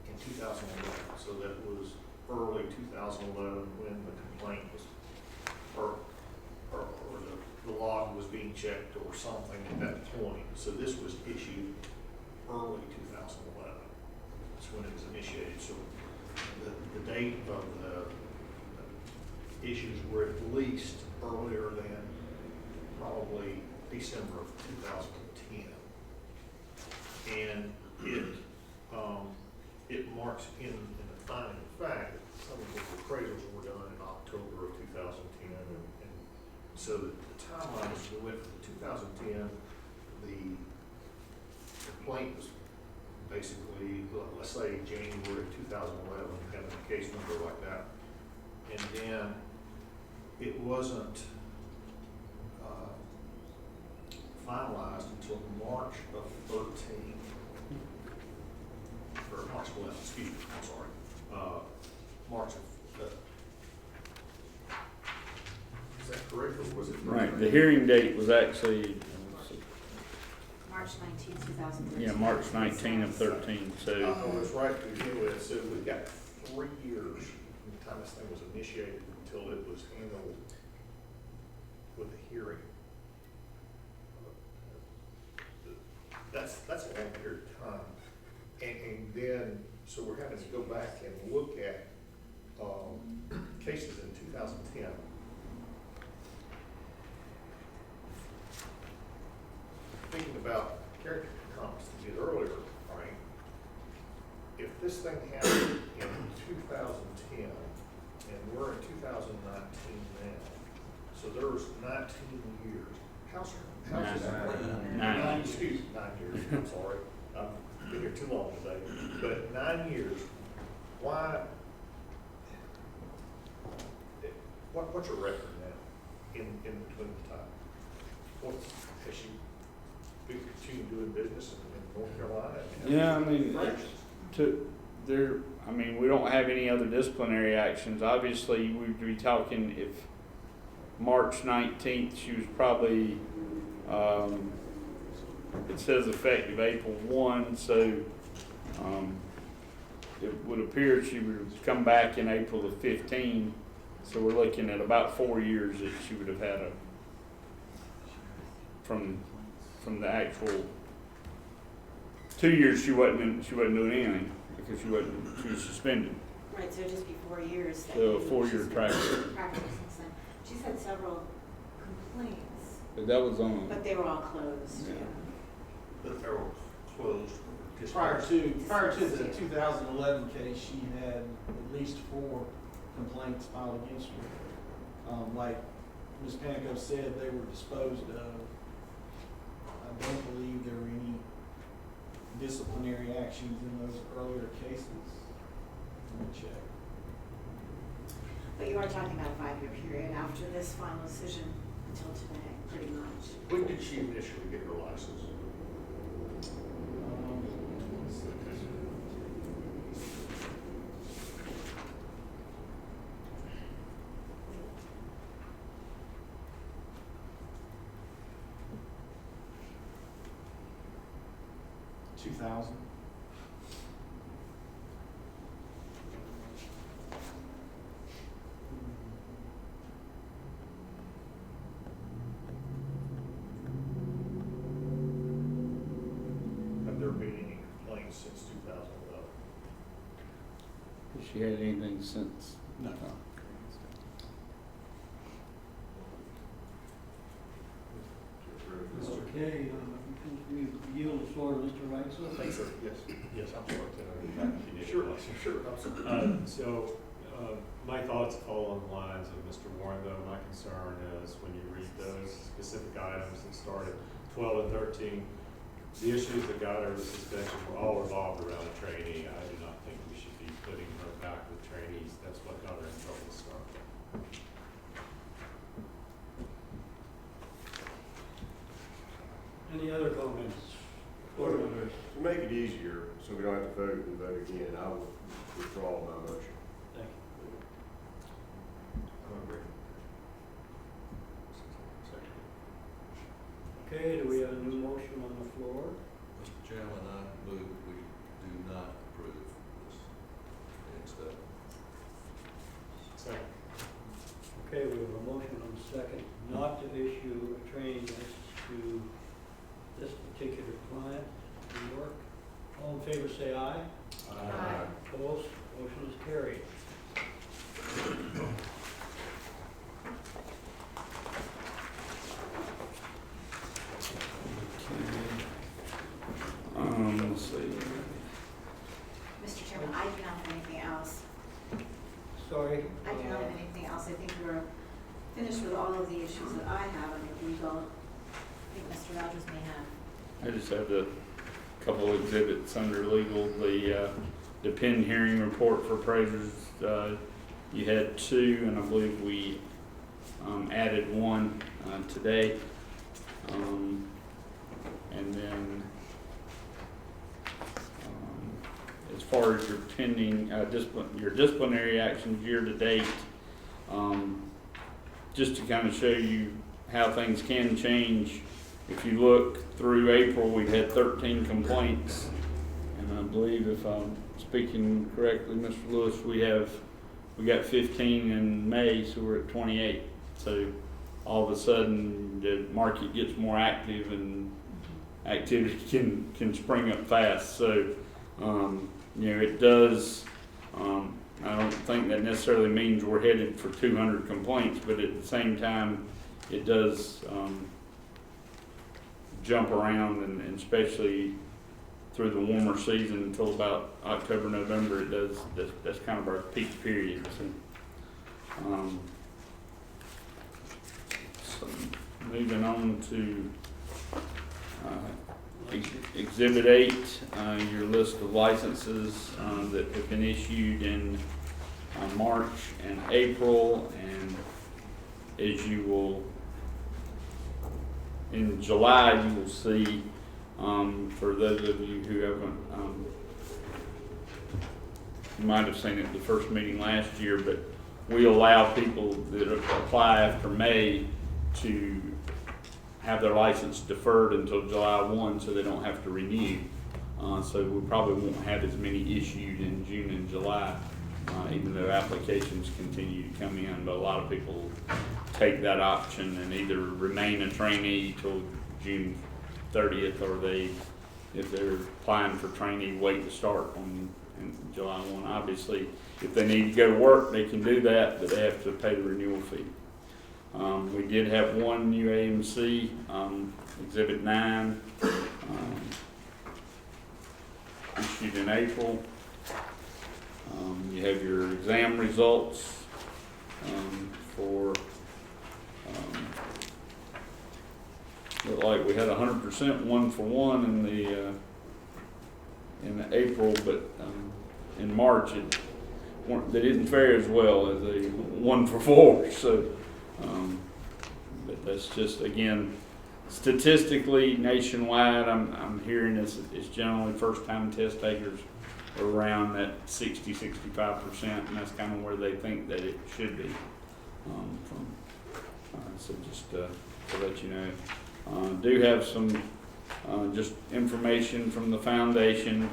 in 2011, so that was early 2011 when the complaint was, or the log was being checked or something at that point. So this was issued early 2011. That's when it was initiated. So the date of the issues were at least earlier than probably December of 2010. And it marks in the finding of fact that some of the appraisals were done in October of 2010. And so the timeline is we went from 2010, the complaint was basically, let's say January of 2011, having a case number like that. And then it wasn't finalized until March of 13. or March 11th, excuse me, I'm sorry, March of, is that correct, or was it? Right, the hearing date was actually, March 19, 2013. yeah, March 19 of 13, so, I was right to begin with, so we've got 3 years from the time this thing was initiated until it was handled with a hearing. That's a long period of time. And then, so we're having to go back and look at, cases in 2010. Thinking about character comments that you did earlier, right? If this thing happened in 2010, and we're in 2019 now, so there's 19 years. How's Nine. Nine, excuse me, 9 years, I'm sorry. I've been here too long today. But 9 years, why, what's your record now in between the time? Has she been continuing doing business in North Carolina? yeah, I mean, we don't have any other disciplinary actions. Obviously, we'd be talking if March 19th, she was probably, it says effective April 1, so it would appear she would come back in April of 15, so we're looking at about 4 years that she would have had from the actual 2 years she wasn't doing anything because she was suspended. Right, so it'd just be 4 years. that So a she's 4-year been practice. practicing since then. She's had several complaints, But that was on. but they were all closed. Yeah. But they're closed. Prior to the 2011 case, she had at least 4 complaints filed against her. Like Ms. Panico said, they were disposed of. I don't believe there were any disciplinary actions in those earlier cases. Let me check. But you are talking about a 5-year period after this final decision until today, pretty much. When did she initially get her license? Let's see. $2,000. Have there been any complaints since 2011? Has she had anything since? No. Okay, we yield the floor to Mr. Reitzel. Thanks, sir. Yes, yes, I'm sorry. Sure. Sure, absolutely. My thoughts fall on the lines of Mr. Warren, though. My concern is when you read those specific items that started 12 and 13, the issues that got her the suspension were all revolved around a trainee. I do not think we should be putting her back with trainees. That's what got her in trouble to start with. Any other comments? Board members? To make it easier, so we don't have to vote and vote again, I will withdraw my motion. Thank you. I'm agreeing. Okay, do we have a new motion on the floor? Mr. Chairman, I move we do not approve this next step. Second. Okay, we have a motion on the second not to issue a training license to this particular client, New York. All in favor, say aye. Aye. Opposed? Motion is carried. Let's see. Mr. Chairman, I do not have anything else. Sorry. I do not have anything else. I think we're finished with all of the issues that I have under legal. I think Mr. Rogers may have. I just have a couple exhibits under legal. The pen hearing report for appraisers, you had 2, and I believe we added 1 today. And then as far as your pending, your disciplinary actions year to date, just to kind of show you how things can change. If you look through April, we've had 13 complaints, and I believe, if I'm speaking correctly, Mr. Lewis, we got 15 in May, so we're at 28. So all of a sudden, the market gets more active, and activity can spring up fast. So, it does. I don't think that necessarily means we're headed for 200 complaints, but at the same time, it does jump around, and especially through the warmer season until about October, November, it does. That's kind of our peak period. So moving on to Exhibit 8, your list of licenses that have been issued in March and April, and as you will, in July, you will see, for those of you who haven't, you might have seen it at the first meeting last year, but we allow people that apply after May to have their license deferred until July 1, so they don't have to renew. So we probably won't have as many issued in June and July, even though applications continue to come in. But a lot of people take that option and either remain a trainee till June 30th, or if they're applying for trainee, wait to start on July 1. Obviously, if they need to go to work, they can do that, but they have to pay the renewal fee. We did have one new AMC, Exhibit 9, issued in April. You have your exam results for, looked like we had 100% 1-for-1 in the April, but in March they didn't fare as well as a 1-for-4. So. But that's just, again, statistically nationwide, I'm hearing it's generally first-time test takers are around that 60-65%, and that's kind of where they think that it should be. So just to let you know, do have some just information from the foundation.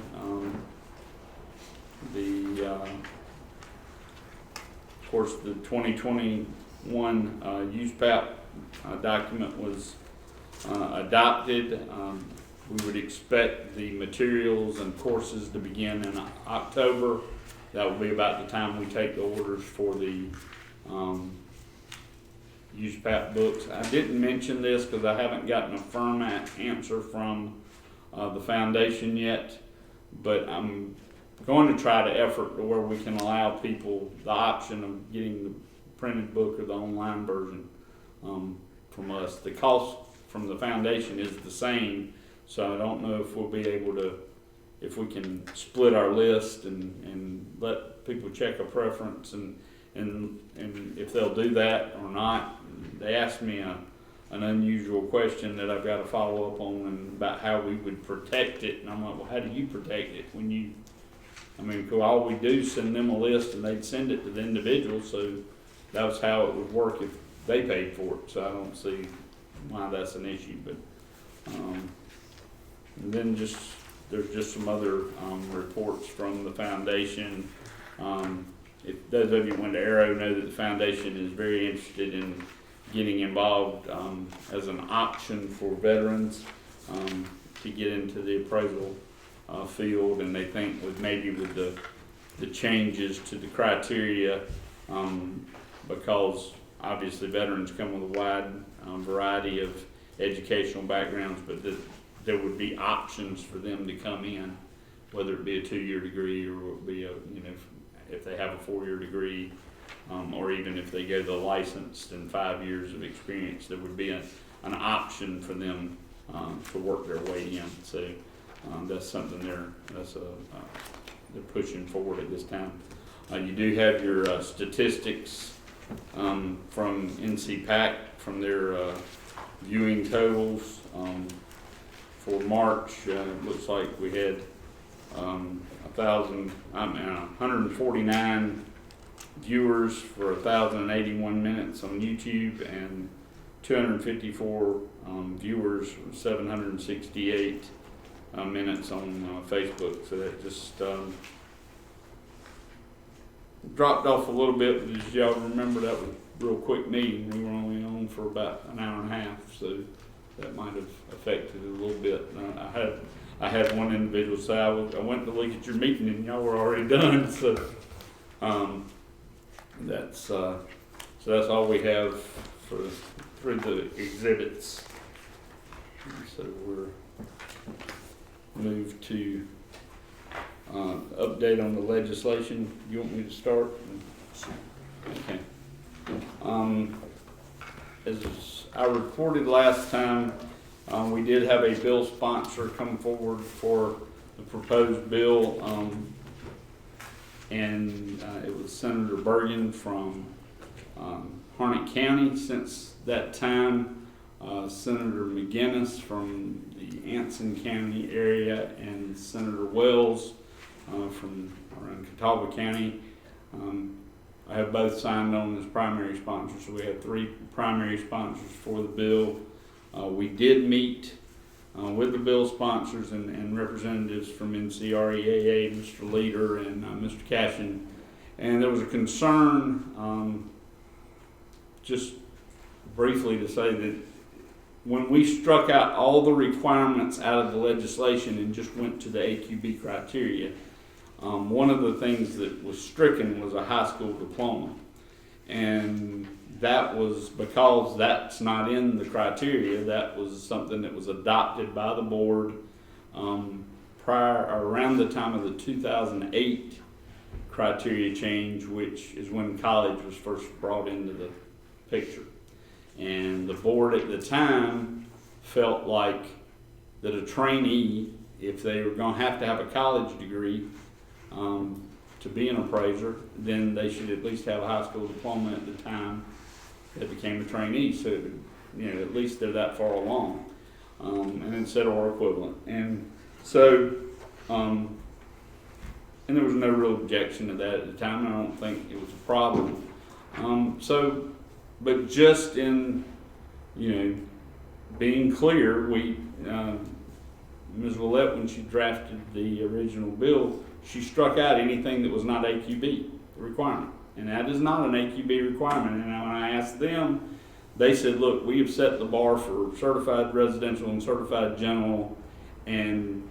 Of course, the 2021 USPAP document was adopted. We would expect the materials and courses to begin in October. That will be about the time we take the orders for the USPAP books. I didn't mention this because I haven't gotten a firm answer from the foundation yet, but I'm going to try to effort to where we can allow people the option of getting the printed book or the online version from us. The cost from the foundation is the same, so I don't know if we'll be able to, if we can split our list and let people check a preference, and if they'll do that or not. They asked me an unusual question that I've got to follow up on, and about how we would protect it, and I'm like, well, how do you protect it when you, all we do is send them a list and they'd send it to the individual, so that was how it would work if they paid for it. So I don't see why that's an issue. But and then there's just some other reports from the foundation. If those of you who went to Arrow know that the foundation is very interested in getting involved as an option for veterans to get into the appraisal field, and they think with the changes to the criteria, because obviously veterans come with a wide variety of educational backgrounds, but that there would be options for them to come in, whether it be a 2-year degree or it be if they have a 4-year degree, or even if they go the licensed and 5 years of experience, there would be an option for them to work their way in. So that's something they're pushing forward at this time. You do have your statistics from NCAB from their viewing totals for March. It looks like we had 149 viewers for 1,081 minutes on YouTube, and 254 viewers, 768 minutes on Facebook. So that just dropped off a little bit, but as y'all remember, that was a real quick meeting. We were only on for about an hour and a half, so that might have affected it a little bit. I had one individual say, I went to look at your meeting and y'all were already done. So that's all we have for the exhibits. So we're moved to update on the legislation. You want me to start? Okay. As I reported last time, we did have a bill sponsor come forward for the proposed bill, and it was Senator Bergen from Harnett County. Since that time, Senator McGinnis from the Anson County area and Senator Wells from around Catawba County. I have both signed on as primary sponsors, so we have 3 primary sponsors for the bill. We did meet with the bill sponsors and representatives from NCREAA, Mr. Leader and Mr. Cashin, and there was a concern, just briefly to say that when we struck out all the requirements out of the legislation and just went to the AQB criteria, one of the things that was stricken was a high school diploma. And that was because that's not in the criteria. That was something that was adopted by the board around the time of the 2008 criteria change, which is when college was first brought into the picture. And the board at the time felt like that a trainee, if they were going to have a college degree to be an appraiser, then they should at least have a high school diploma at the time they became a trainee. So, at least they're that far along, and instead or equivalent. And so, and there was no real objection to that at the time. I don't think it was a problem. But just in, being clear, we, Ms. Willette, when she drafted the original bill, she struck out anything that was not AQB requirement. And that is not an AQB requirement. And when I asked them, they said, look, we have set the bar for certified residential and certified general, and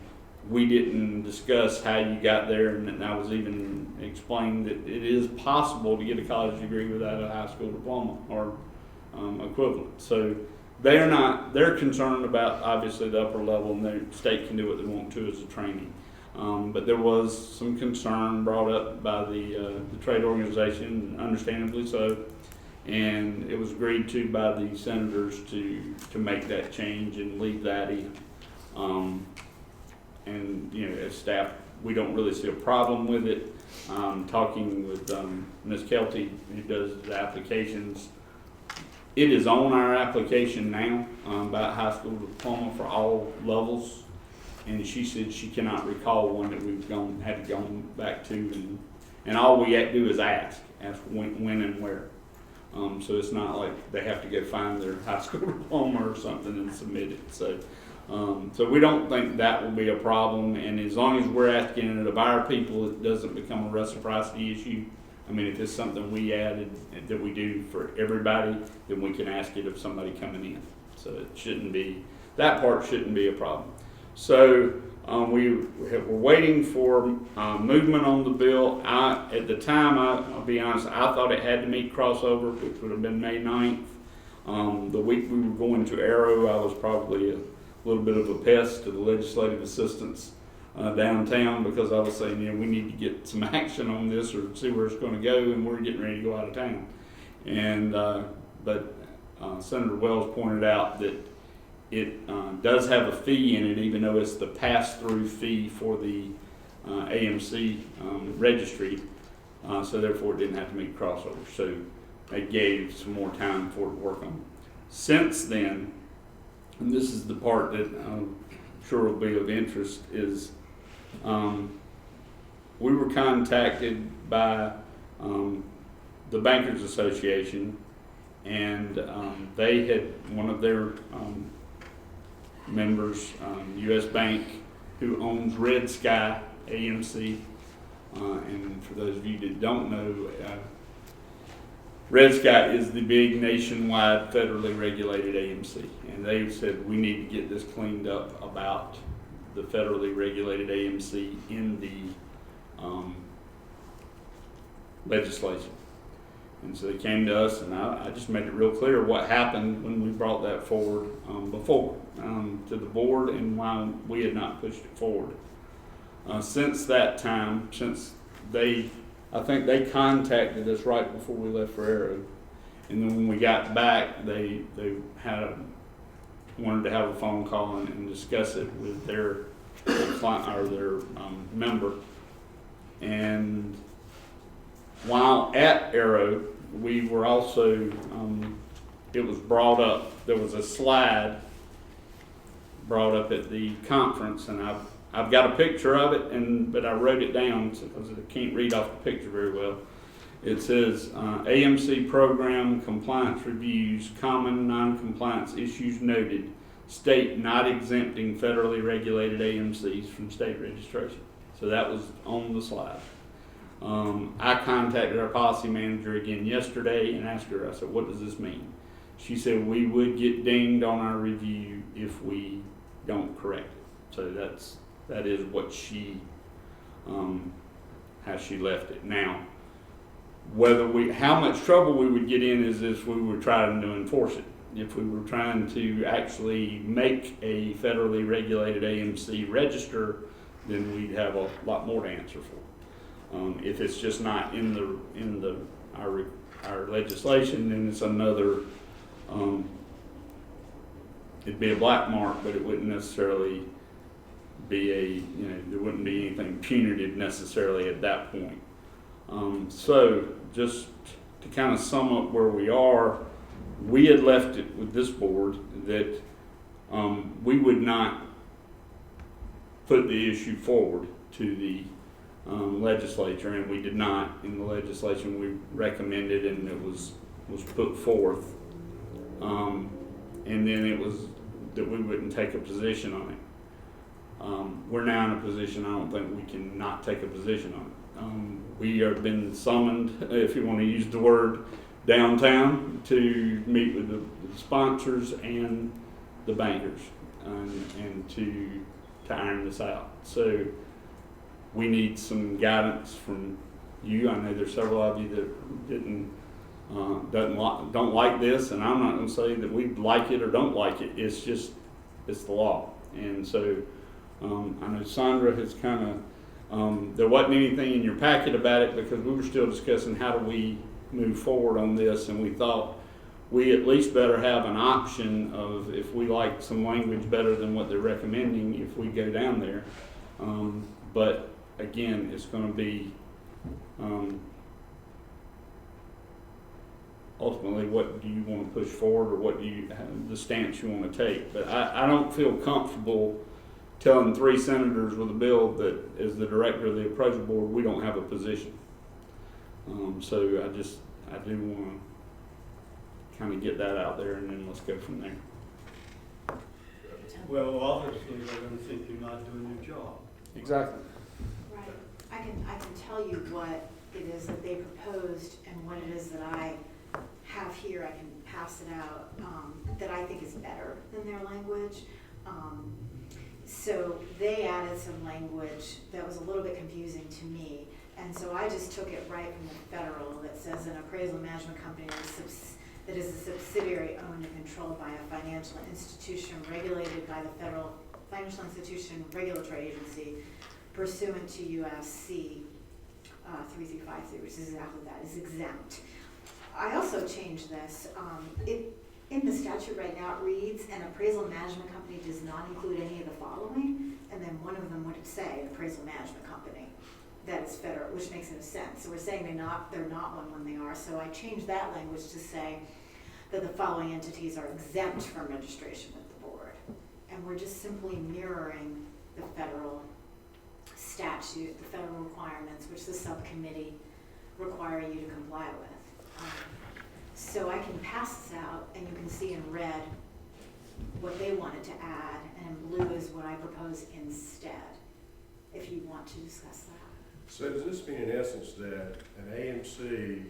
we didn't discuss how you got there. And I was even explained that it is possible to get a college degree without a high school diploma or equivalent. So they're concerned about obviously the upper level, and the state can do what they want to as a trainee. But there was some concern brought up by the trade organization, understandably so, and it was agreed to by the senators to make that change and leave that in. And as staff, we don't really see a problem with it. Talking with Ms. Kelty, who does the applications, it is on our application now about high school diploma for all levels. And she said she cannot recall one that we've had to go back to, and all we have to do is ask when and where. So it's not like they have to go find their high school diploma or something and submit it. So we don't think that will be a problem. And as long as we're asking it of our people, it doesn't become a reciprocity issue. I mean, if it's something we added that we do for everybody, then we can ask it of somebody coming in. So it shouldn't be, that part shouldn't be a problem. So we're waiting for movement on the bill. At the time, I'll be honest, I thought it had to meet crossover, which would have been May 9th. The week we were going to Arrow, I was probably a little bit of a pest to the legislative assistants downtown, because I was saying, we need to get some action on this or see where it's going to go, and we're getting ready to go out of town. And but Senator Wells pointed out that it does have a fee in it, even though it's the pass-through fee for the AMC registry, so therefore it didn't have to meet crossover. So it gave some more time for it to work on. Since then, and this is the part that I'm sure will be of interest, is we were contacted by the Bankers Association, and they had one of their members, U.S. Bank, who owns Red Sky AMC. And for those of you that don't know, Red Sky is the big nationwide federally regulated AMC. And they said we need to get this cleaned up about the federally regulated AMC in the legislation. And so they came to us, and I just made it real clear what happened when we brought that forward before to the board, and why we had not pushed it forward. Since that time, I think they contacted us right before we left for Arrow, and then when we got back, they wanted to have a phone call and discuss it with their client or their member. And while at Arrow, we were also, it was brought up, there was a slide brought up at the conference, and I've got a picture of it, but I wrote it down because I can't read off the picture very well. It says, AMC program compliance reviews, common non-compliance issues noted, state not exempting federally regulated AMCs from state registration. So that was on the slide. I contacted our policy manager again yesterday and asked her, I said, what does this mean? She said we would get dinged on our review if we don't correct it. So that is what how she left it. Now, how much trouble we would get in is if we were trying to enforce it. If we were trying to actually make a federally regulated AMC register, then we'd have a lot more to answer for. If it's just not in our legislation, then it's another. It'd be a black mark, but it wouldn't necessarily be there wouldn't be anything punitive necessarily at that point. So just to kind of sum up where we are, we had left it with this board that we would not put the issue forward to the legislature, and we did not. In the legislation we recommended, and it was put forth, and then it was that we wouldn't take a position on it. We're now in a position I don't think we can not take a position on it. We have been summoned, if you want to use the word, downtown to meet with the sponsors and the bankers and to iron this out. So we need some guidance from you. I know there's several of you that don't like this, and I'm not going to say that we like it or don't like it. It's the law. And so I know Sandra has kind of there wasn't anything in your packet about it because we were still discussing how do we move forward on this, and we thought we at least better have an option of if we like some language better than what they're recommending if we go down there. But again, it's going to be ultimately what do you want to push forward, or what do you the stance you want to take. But I don't feel comfortable telling 3 senators with a bill that as the director of the appraisal board we don't have a position. So I do want to kind of get that out there, and then let's go from there. Well, obviously, they're going to think you're not doing your job. Exactly. Right. I can tell you what it is that they proposed and what it is that I have here. I can pass it out that I think is better than their language. So they added some language that was a little bit confusing to me. And so I just took it right from the federal that says an appraisal management company that is a subsidiary owned and controlled by a financial institution regulated by the Federal Financial Institution Regulatory Agency pursuant to USC 3353, which is exactly that, is exempt. I also changed this. In the statute right now it reads, an appraisal management company does not include any of the following, and then one of them would say an appraisal management company. That is federal, which makes no sense. So we're saying they're not one when they are. So I changed that language to say that the following entities are exempt from registration with the board. And we're just simply mirroring the federal statute, the federal requirements, which the subcommittee require you to comply with. So I can pass this out, and you can see in red what they wanted to add, and in blue is what I propose instead, if you want to discuss that. So does this mean in essence that an AMC,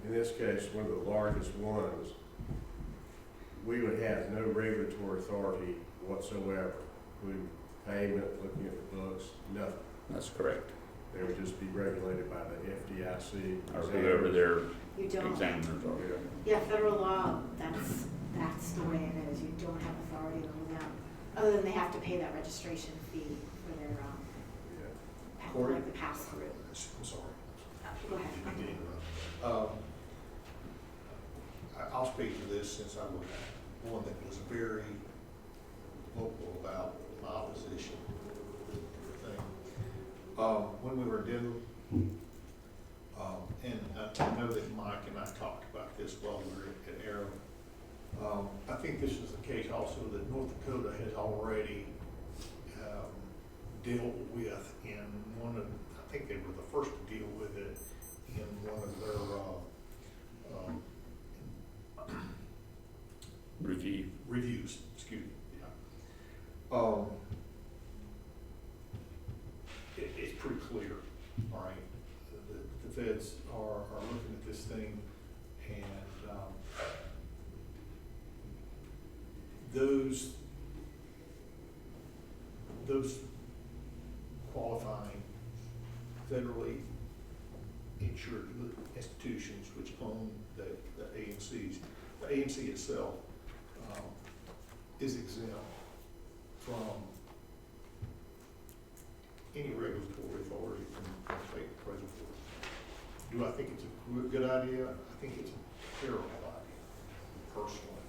in this case, one of the largest ones, we would have no regulatory authority whatsoever, including payment, looking at the books, nothing? That's correct. They would just be regulated by the FDIC. Or whoever their You don't. examiners are. Yeah, federal law, that's the way it is. You don't have authority over them, other than they have to pay that registration fee for their, Corey? like the pass-through. I'm sorry. Go ahead. I didn't interrupt. I'll speak to this since I'm one that was very vocal about my opposition to the thing. When we were in Denver, and I know that Mike and I talked about this while we were at Arrow. I think this is the case also that North Dakota has already dealt with in one of, I think they were the first to deal with it in one of their reviews, excuse me, yeah. It's pretty clear, all right? The feds are looking at this thing, and those qualifying federally insured institutions which own the AMCs, the AMC itself is exempt from any regulatory authority from state appraisal board. Do I think it's a good idea? I think it's a terrible idea, personally,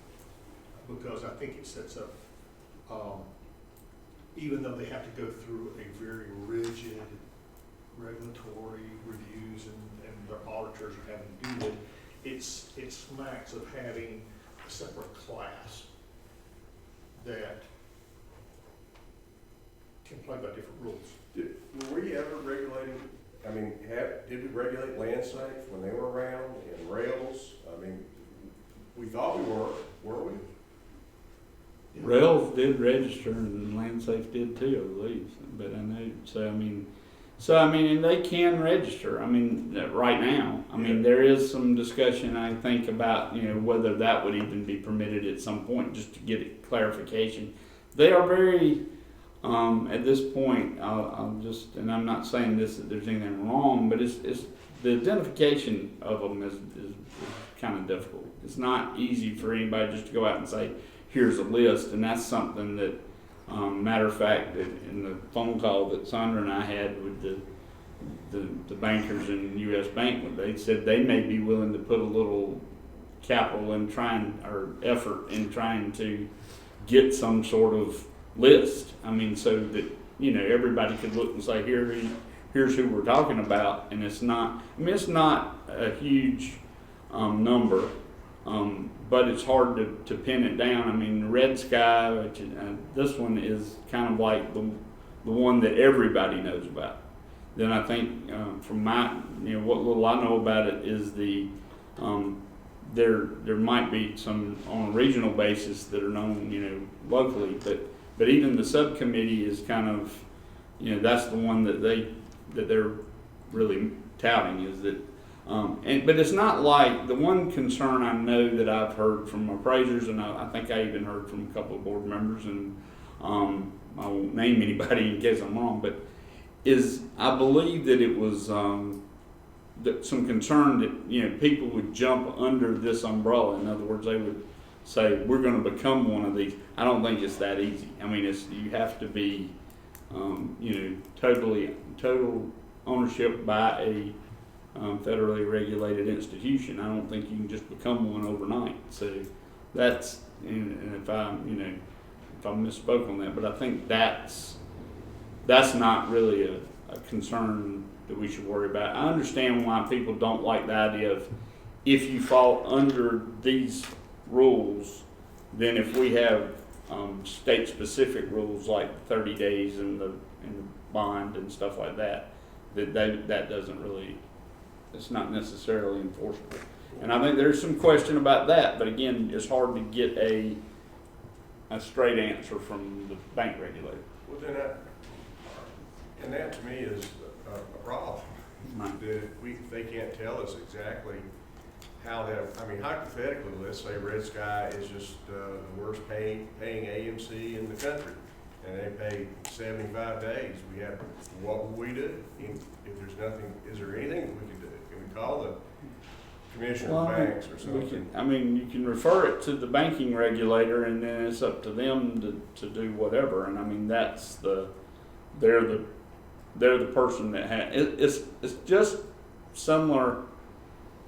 because I think it sets up, even though they have to go through a very rigid regulatory reviews and their auditors are having to do it, it smacks of having a separate class that can play by different rules. Were we ever regulating, I mean, did we regulate land safe when they were around and rails? I mean, we thought we were we? Rails did register and Landsafe did too, I believe, but I know, so I mean, and they can register, right now. There is some discussion, I think, about, whether that would even be permitted at some point, just to get clarification. They are very, at this point, I'll just, and I'm not saying this, that there's anything wrong, but it's the identification of them is kind of difficult. It's not easy for anybody just to go out and say, here's a list, and that's something that, matter of fact, that in the phone call that Sandra and I had with the bankers in U.S. Bank, they said they may be willing to put a little capital in or effort in trying to get some sort of list. So that, everybody could look and say, here's who we're talking about, and it's not a huge number. But it's hard to pin it down. Red Sky, which, this one is kind of like the one that everybody knows about. Then I think from my, what little I know about it is there might be some on a regional basis that are known, locally, but even the subcommittee is kind of, that's the one that they're really touting is that. But it's not like the one concern I know that I've heard from appraisers, and I think I even heard from a couple of board members, and I won't name anybody in case I'm wrong, but is I believe that it was that some concern that people would jump under this umbrella. In other words, they would say we're going to become one of these. I don't think it's that easy. You have to be total ownership by a federally regulated institution. I don't think you can just become one overnight. So that's, and if I misspoke on that, but I think that's not really a concern that we should worry about. I understand why people don't like the idea of if you fall under these rules, then if we have state-specific rules like 30 days and bond and stuff like that, that doesn't really, it's not necessarily enforceable. And I think there's some question about that, but again, it's hard to get a straight answer from the bank regulator. Well, then that to me is a problem. Right. That they can't tell us exactly how that, I mean, hypothetically, let's say Red Sky is just the worst paying AMC in the country, and they pay 75 days. What would we do? If there's nothing, is there anything that we can do? Can we call the commissioner of banks or something? You can refer it to the banking regulator, and then it's up to them to do whatever. And I mean, they're the person that it's just similar.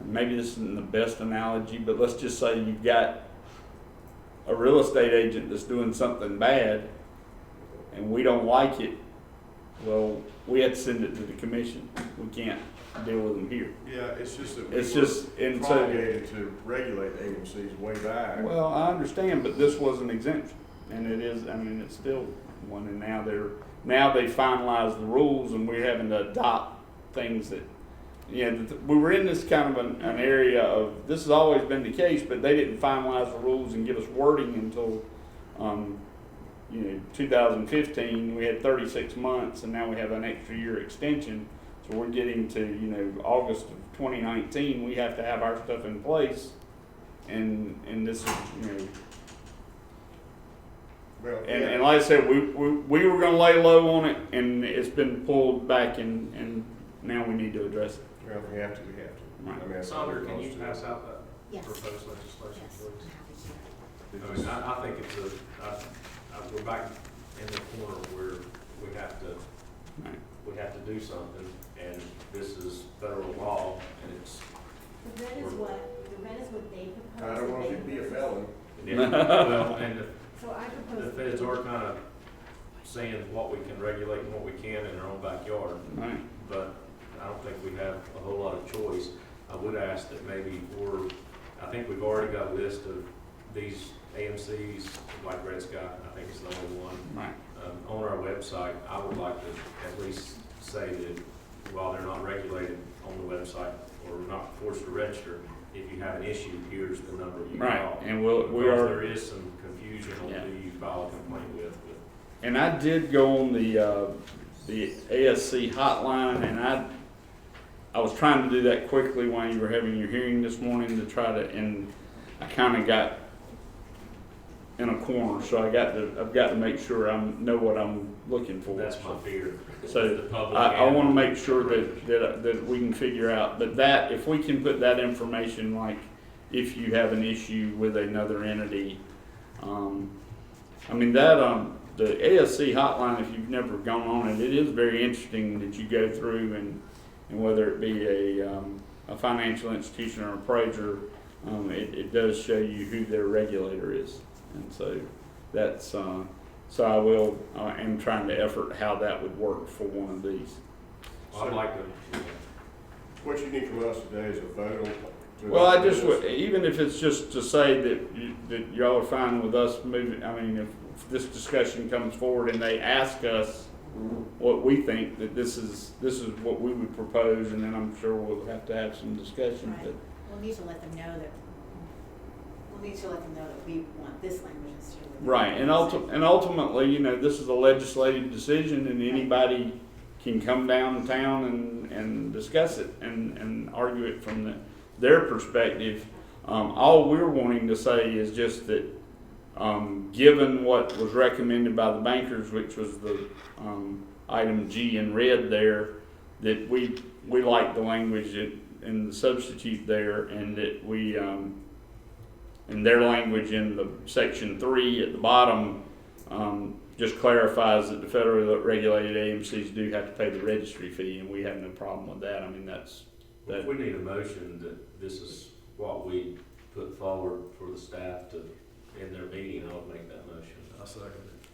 And maybe this isn't the best analogy, but let's just say you've got a real estate agent that's doing something bad, and we don't like it. Well, we have to send it to the commission. We can't deal with them here. Yeah, it's just that It's we just were promulgated to regulate AMCs way back. Well, I understand, but this was an exemption, and it is. I mean, it's still one, and now they finalized the rules, and we're having to adopt things that. Yeah, we were in this kind of an area of, this has always been the case, but they didn't finalize the rules and give us wording until, 2015. We had 36 months, and now we have an extra year extension. So we're getting to, August of 2019. We have to have our stuff in place, and this is, Well, and like I said, we were going to lay low on it, and it's been pulled back, and now we need to address it. Well, if we have to, we have to. Right. I mean, that's all Sandra, there can goes you to pass it. out that Yes. proposed legislation, Yes, please? I'm happy to. I mean, I think we're back in the corner where we have to do something, and this is federal law, and it's. The red is what they propose. I don't want to be a felon. Well, and So I the propose. feds are kind of saying what we can regulate and what we can in our own backyard, Right. but I don't think we have a whole lot of choice. I would ask that maybe I think we've already got a list of these AMCs, like Red Sky, I think it's the only one. Right. On our website, I would like to at least say that while they're not regulated on the website or not forced to register, if you have an issue, here's the number you call. Right, and Because there is some confusion on who you file a complaint with. And I did go on the ASC hotline, and I was trying to do that quickly while you were having your hearing this morning to try to, and I kind of got in a corner, so I've got to make sure I know what I'm looking for. That's my fear. So The public I and- want to make sure that we can figure out, but that, if we can put that information, like if you have an issue with another entity, the ASC hotline, if you've never gone on it, it is very interesting that you go through and whether it be a financial institution or appraiser, it does show you who their regulator is. And so that's, so I will, am trying to effort how that would work for one of these. Well, I'd like to. What you need from us today is a vote on. Well, I just would, even if it's just to say that y'all are fine with us moving, I mean, if this discussion comes forward and they ask us what we think, that this is what we would propose, and then I'm sure we'll have to have some discussion. Right. We'll need to let them know that, we want this language instead of. Right, and ultimately, this is a legislative decision, and anybody can come downtown and discuss it and argue it from their perspective. All we're wanting to say is just that, given what was recommended by the bankers, which was the item G in red there, that we like the language in the substitute there, and that we and their language in the section 3 at the bottom just clarifies that the federally regulated AMCs do have to pay the registry fee, and we have no problem with that. I mean, If we need a motion that this is what we put forward for the staff to, in their meeting, I'll make that motion. I second it.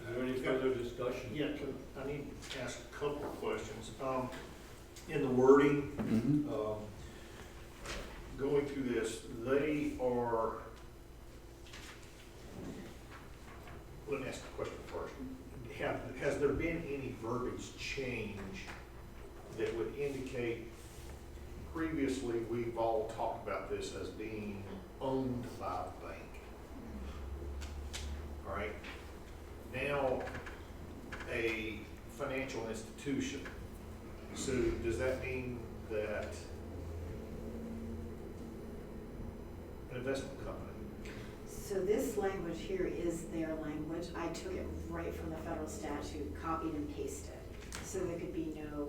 Is there any further discussion? Yeah, I need to ask a couple of questions. In the wording, going through this, they are, let me ask the question first. Has change that would indicate, previously, we've all talked about this as being owned by the bank. All right? Now, a financial institution. So does that mean that an investment company? So this language here is their language. I took it right from the federal statute, copied and pasted. So there could be no,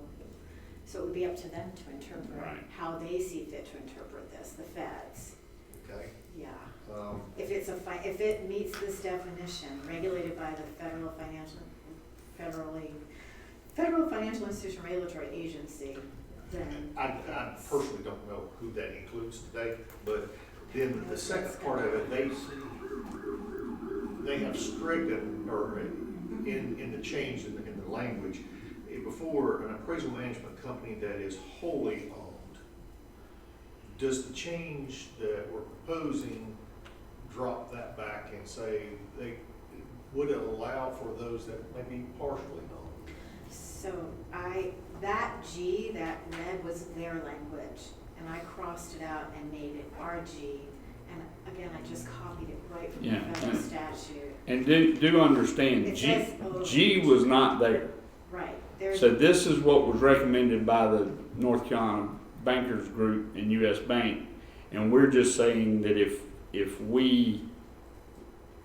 so it would be up to them to interpret Right. how they see fit to interpret this, the feds. Okay? Yeah. Um, If it's if it meets this definition, regulated by the federal financial institution regulatory agency, then. I personally don't know who that includes today, but then the second part of it, they have stricken, or in the change in the language, before an appraisal management company that is wholly owned, does the change that we're proposing drop that back and say, would it allow for those that may be partially owned? So that G, that red was their language, and I crossed it out and made it RG. And again, I just copied it right from Yeah, the federal and- statute. And do understand, It G, says O. G was not there. Right, there's. So this is what was recommended by the North Carolina Bankers Group and US Bank. And we're just saying that if we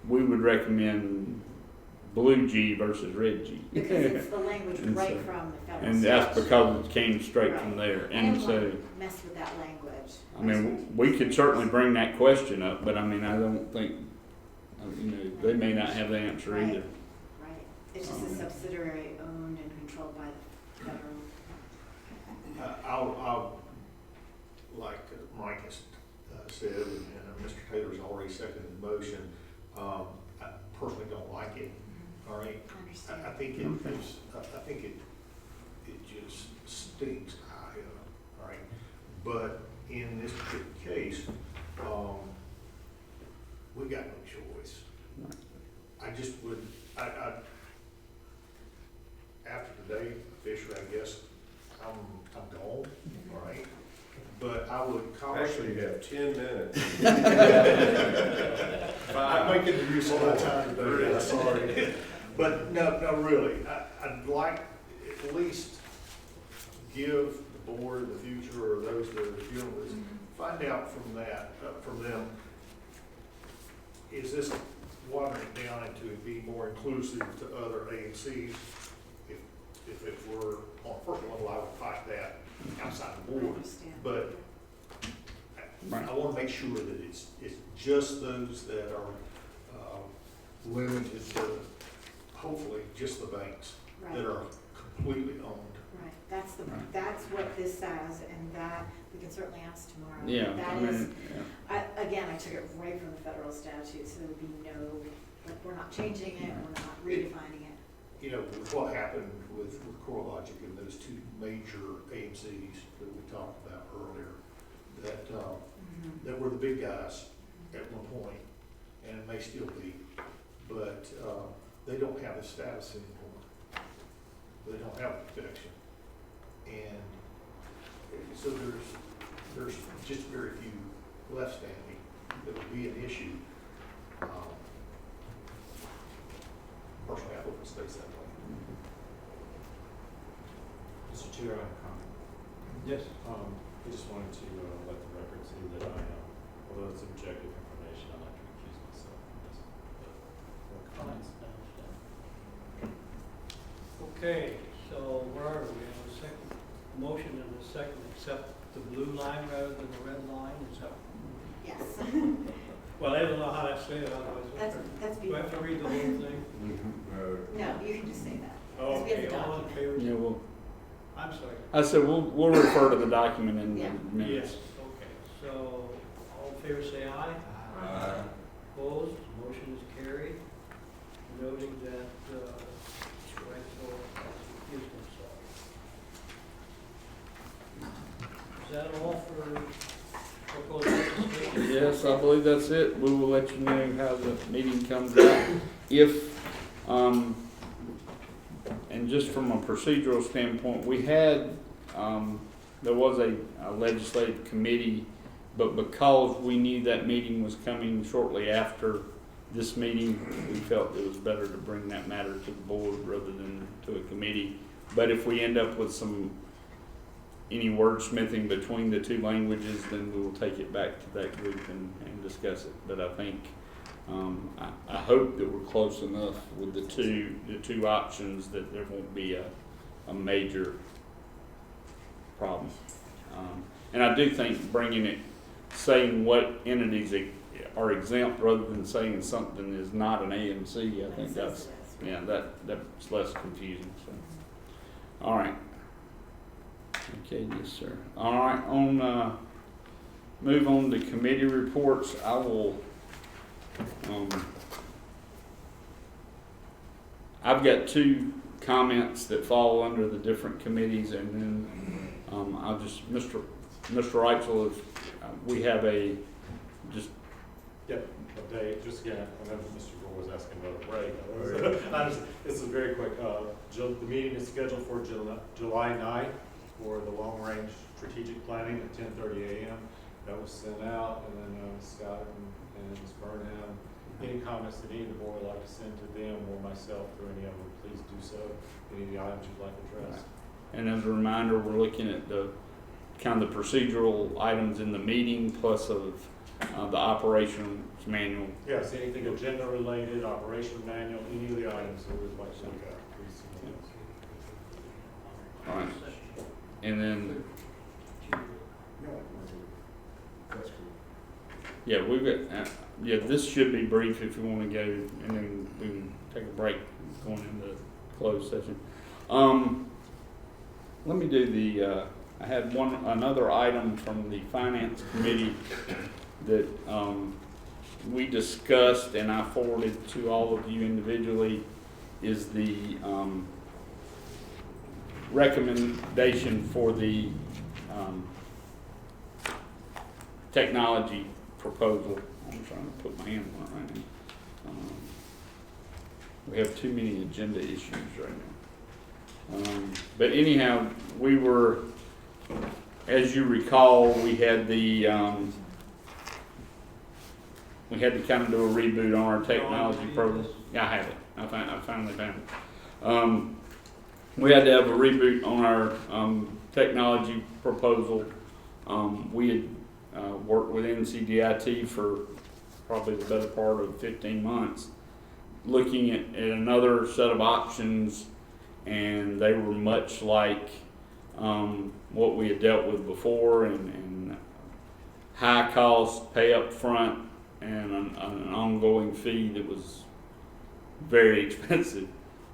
would recommend blue G versus red G. Because it's the language And right so- from the federal statute. And that's because it came straight from there. I And didn't so, want to mess with that language. I mean, we could certainly bring that question up, but I mean, I don't think, they may not have the answer Right. either. Right, it's just a subsidiary owned and controlled by the federal. I'll, like Mike has said, and Mr. Taylor's already seconded the motion, I personally don't like it, all right? I understand. I think it just stinks, all right? But in this particular case, we got no choice. I just would, after today, officially, I guess, I'm gone, all right? But I would Actually, you caution. have 10 minutes. I'm making use of my time today, I'm sorry. But no, really, I'd like at least give the board in the future, or those that are dealing with this, find out from them, is this watering it down into be more inclusive to other AMCs? If it were on a personal level, I would fight that outside the I board. understand. But I want to make sure that it's just those that are limited to, hopefully, just the banks Right, that are completely owned. right, that's Right. that's what this says, and that, we can certainly ask tomorrow. Yeah, That I is, mean, yeah. again, I took it right from the federal statute, so there would be no, like, we're not changing it, we're not redefining it. You know, with what happened with CoreLogic and those two major AMCs that we talked about earlier, that were the big guys at one point, and may still be, but they don't have the status anymore. They don't have the protection. And so there's just very few left standing that would be an issue. Personally, I hope it stays that way. Mr. Chair, I have a comment. Yes. I just wanted to let the record see that I, although it's objective information, I'd like to recuse myself from this. Comments? Okay, so where are we? We have a second motion and a second, accept the blue line rather than the red line, is that? Yes, Well, I don't know how to say it otherwise. that's Do I have to beautiful. read the whole thing? No, you can just say that. Because we have Okay, the all in document. favor? Yeah, well, I'm sorry. I said, we'll refer to the document in the Yeah. minutes. Yes, okay, so, all in favor say aye. Aye. Opposed, motion is carried, noting that, Mr. Rexall has recused himself. Is that all for proposed legislation? Yes, I believe that's it. We will let you know how the meeting comes out. If, and just from a procedural standpoint, we had, there was a legislative committee, but because we knew that meeting was coming shortly after this meeting, we felt it was better to bring that matter to the board rather than to a committee. But if we end up with any wordsmithing between the two languages, then we will take it back to that group and discuss it. But I think, I hope that we're close enough with the two options that there won't be a major problem. And I do think bringing it, saying what entities are exempt rather than saying something is not an AMC, I think that's less confusing. So, all right. Okay, yes, sir. All right, move on to committee reports. I will, I've got two comments that fall under the different committees, and then I'll just, Mr. Reitzel, we have Yep, update, just again, I know Mr. Gore was asking about a break. This is very quick. The meeting is scheduled for July 9th for the long-range strategic planning at 10:30 a.m. That was sent out, and then Scott and Ms. Burnham, any comments that any of the board would like to send to them or myself or any of them, please do so. Any of the items you'd like addressed. and as a reminder, we're looking at the kind of the procedural items in the meeting plus of the operations manual. Yes, anything agenda related, operation manual, any of the items that we'd like to look at, please submit those. All right, and then That's cool. yeah, we've got this should be brief if you want to go, and then we can take a break going into closed session. Let me do the. I had another item from the finance committee that we discussed, and I forwarded to all of you individually, is the recommendation for the technology proposal. I'm trying to put my hand on it right now. We have too many agenda issues right now. But anyhow, we were, as you recall, we had to kind of do a reboot on our technology program. Yeah, I have it. I finally found it. We had to have a reboot on our technology proposal. We had worked with NCDIT for probably the better part of 15 months, looking at another set of options, and they were much like what we had dealt with before, and high cost, pay up front, and an ongoing fee that was very expensive.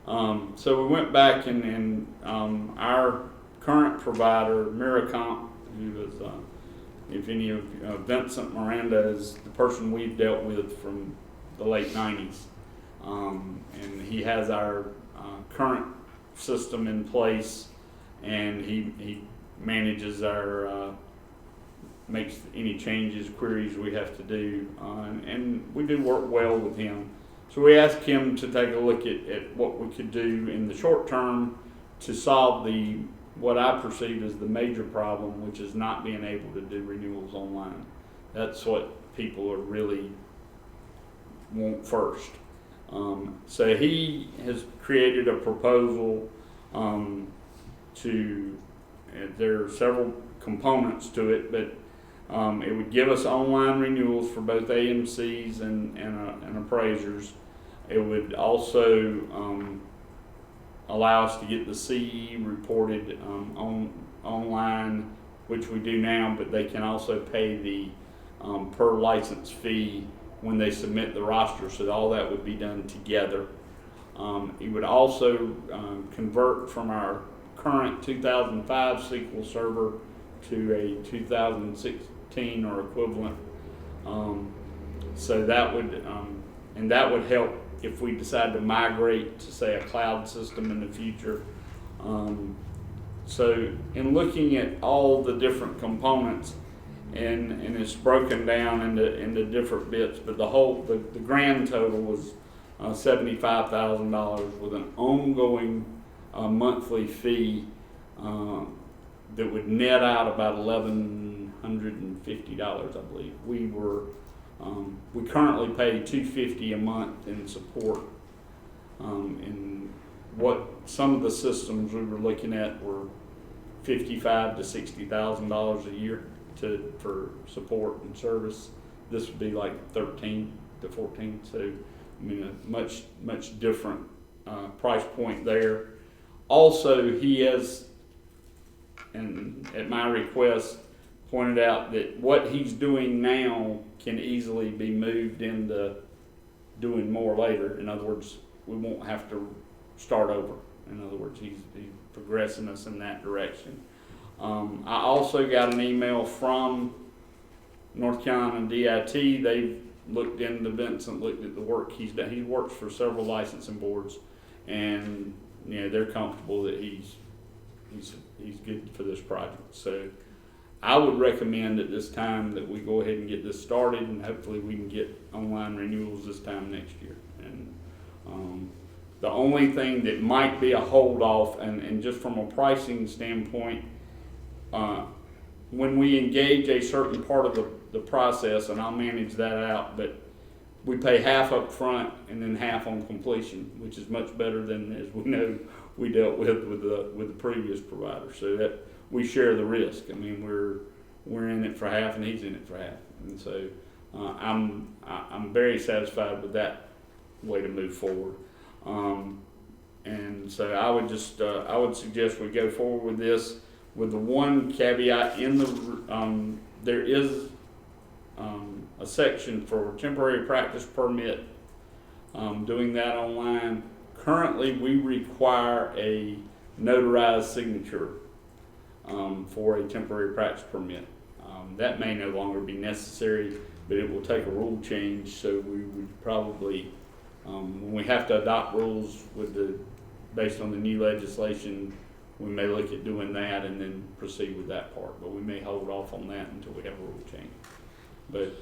So we went back and our current provider, Miracomp, who was, if any of Vincent Miranda is the person we've dealt with from the late 90s. And he has our current system in place, and he manages our, makes any changes, queries we have to do, and we do work well with him. So we asked him to take a look at what we could do in the short term to solve what I perceive as the major problem, which is not being able to do renewals online. That's what people are really want first. So he has created a proposal there are several components to it, but it would give us online renewals for both AMCs and appraisers. It would also allow us to get the CE reported online, which we do now, but they can also pay the per license fee when they submit the roster, so all that would be done together. It would also convert from our current 2005 SQL server to a 2016 or equivalent. So that would, and that would help if we decide to migrate to, say, a cloud system in the future. So in looking at all the different components, and it's broken down into different bits, but the grand total was $75,000 with an ongoing a monthly fee that would net out about $1,150, I believe. We currently pay $250 a month in support. And what some of the systems we were looking at were $55,000 to $60,000 a year for support and service. This would be like 13 to 14. So, I mean, a much different price point there. Also, he has, and at my request, pointed out that what he's doing now can easily be moved into doing more later. In other words, we won't have to start over. In other words, he's progressing us in that direction. I also got an email from North Carolina DIT. They've looked into Vincent, looked at the work he's done. He works for several licensing boards, and they're comfortable that he's good for this project. So I would recommend at this time that we go ahead and get this started, and hopefully we can get online renewals this time next year. And the only thing that might be a hold off, and just from a pricing standpoint, when we engage a certain part of the process, and I'll manage that out, but we pay half up front and then half on completion, which is much better than, as we know, we dealt with the previous provider. So that we share the risk. I mean, we're in it for half and he's in it for half, and so I'm very satisfied with that way to move forward. And so I would suggest we go forward with this, with the one caveat in the there is a section for temporary practice permit, doing that online. Currently, we require a notarized signature for a temporary practice permit. That may no longer be necessary, but it will take a rule change, so we would probably, when we have to adopt rules based on the new legislation, we may look at doing that and then proceed with that part, but we may hold off on that until we have a rule change. But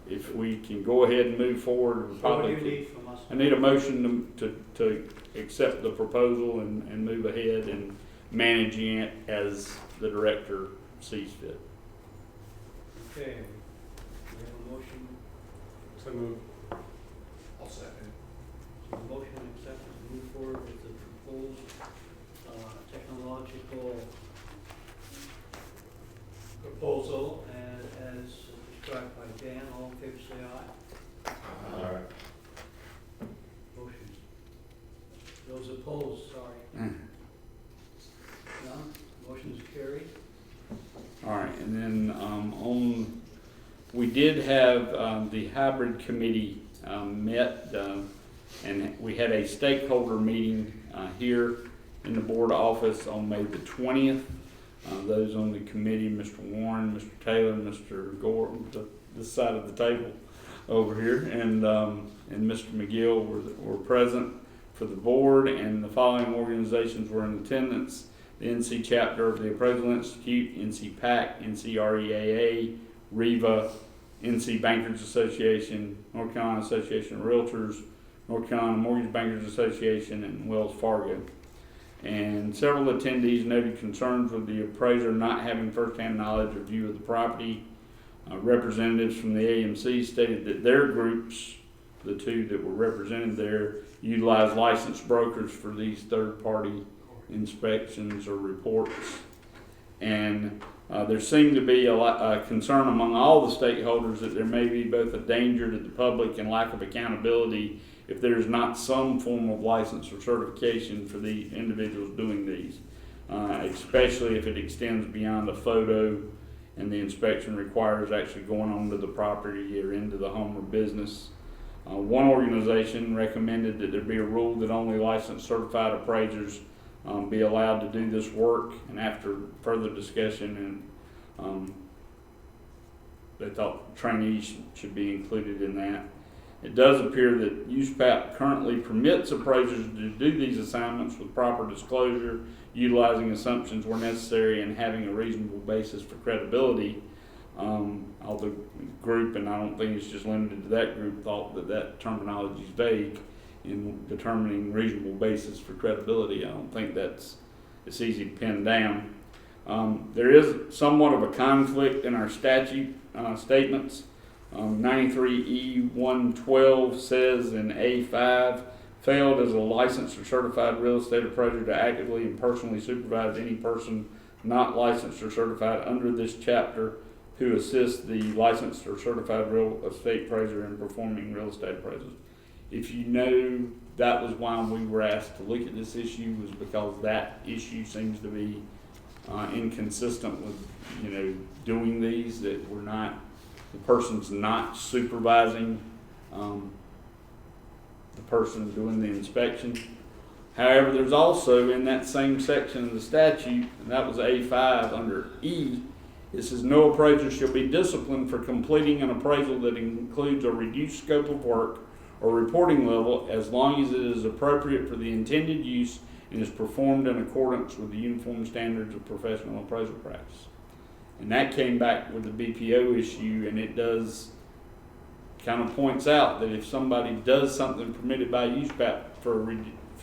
if we can go ahead and move forward, we probably What do you need from us? I need a motion to accept the proposal and move ahead and managing it as the director sees fit. Okay, we have a motion, So move. I'll second. motion accepted to move forward with the proposed technological proposal as described by Dan. All in favor, say aye. Motion. Those opposed, sorry. None. Motion is carried. All right, and then we did have the hybrid committee met, and we had a stakeholder meeting here in the board office on May the 20th. Those on the committee, Mr. Warren, Mr. Taylor, Mr. Gore, this side of the table over here, and Mr. McGill were present for the board, and the following organizations were in attendance: the NC chapter of the Appraisal Institute, NC PAC, NCREAA, REVA, NC Bankers Association, North Carolina Association of Realtors, North Carolina Mortgage Bankers Association, and Wells Fargo. And several attendees noted concerns with the appraiser not having firsthand knowledge or view of the property. Representatives from the AMC stated that their groups, the two that were represented there, utilize licensed brokers for these third-party inspections or reports. And there seemed to be a concern among all the stakeholders that there may be both a danger to the public and lack of accountability if there's not some form of license or certification for the individuals doing these, especially if it extends beyond a photo and the inspection requires actually going onto the property or into the home or business. One organization recommended that there be a rule that only licensed certified appraisers be allowed to do this work, and after further discussion, and they thought trainees should be included in that. It does appear that USPAP currently permits appraisers to do these assignments with proper disclosure, utilizing assumptions where necessary, and having a reasonable basis for credibility. All the group, and I don't think it's just limited to that group, thought that terminology is vague, in determining reasonable basis for credibility. I don't think it's easy to pin down. There is somewhat of a conflict in our statute statements. 93E112 says in A5, failed as a licensed or certified real estate appraiser to actively and personally supervise any person not licensed or certified under this chapter who assists the licensed or certified real estate appraiser in performing real estate appraisals. If you know, that was why we were asked to look at this issue, was because that issue seems to be inconsistent with, doing these, that we're not, the person's not supervising the person doing the inspection. However, there's also in that same section of the statute, and that was A5 under E, it says no appraiser shall be disciplined for completing an appraisal that includes a reduced scope of work or reporting level as long as it is appropriate for the intended use and is performed in accordance with the uniform standards of professional appraisal practice. And that came back with the BPO issue, and it does kind of points out that if somebody does something permitted by use for a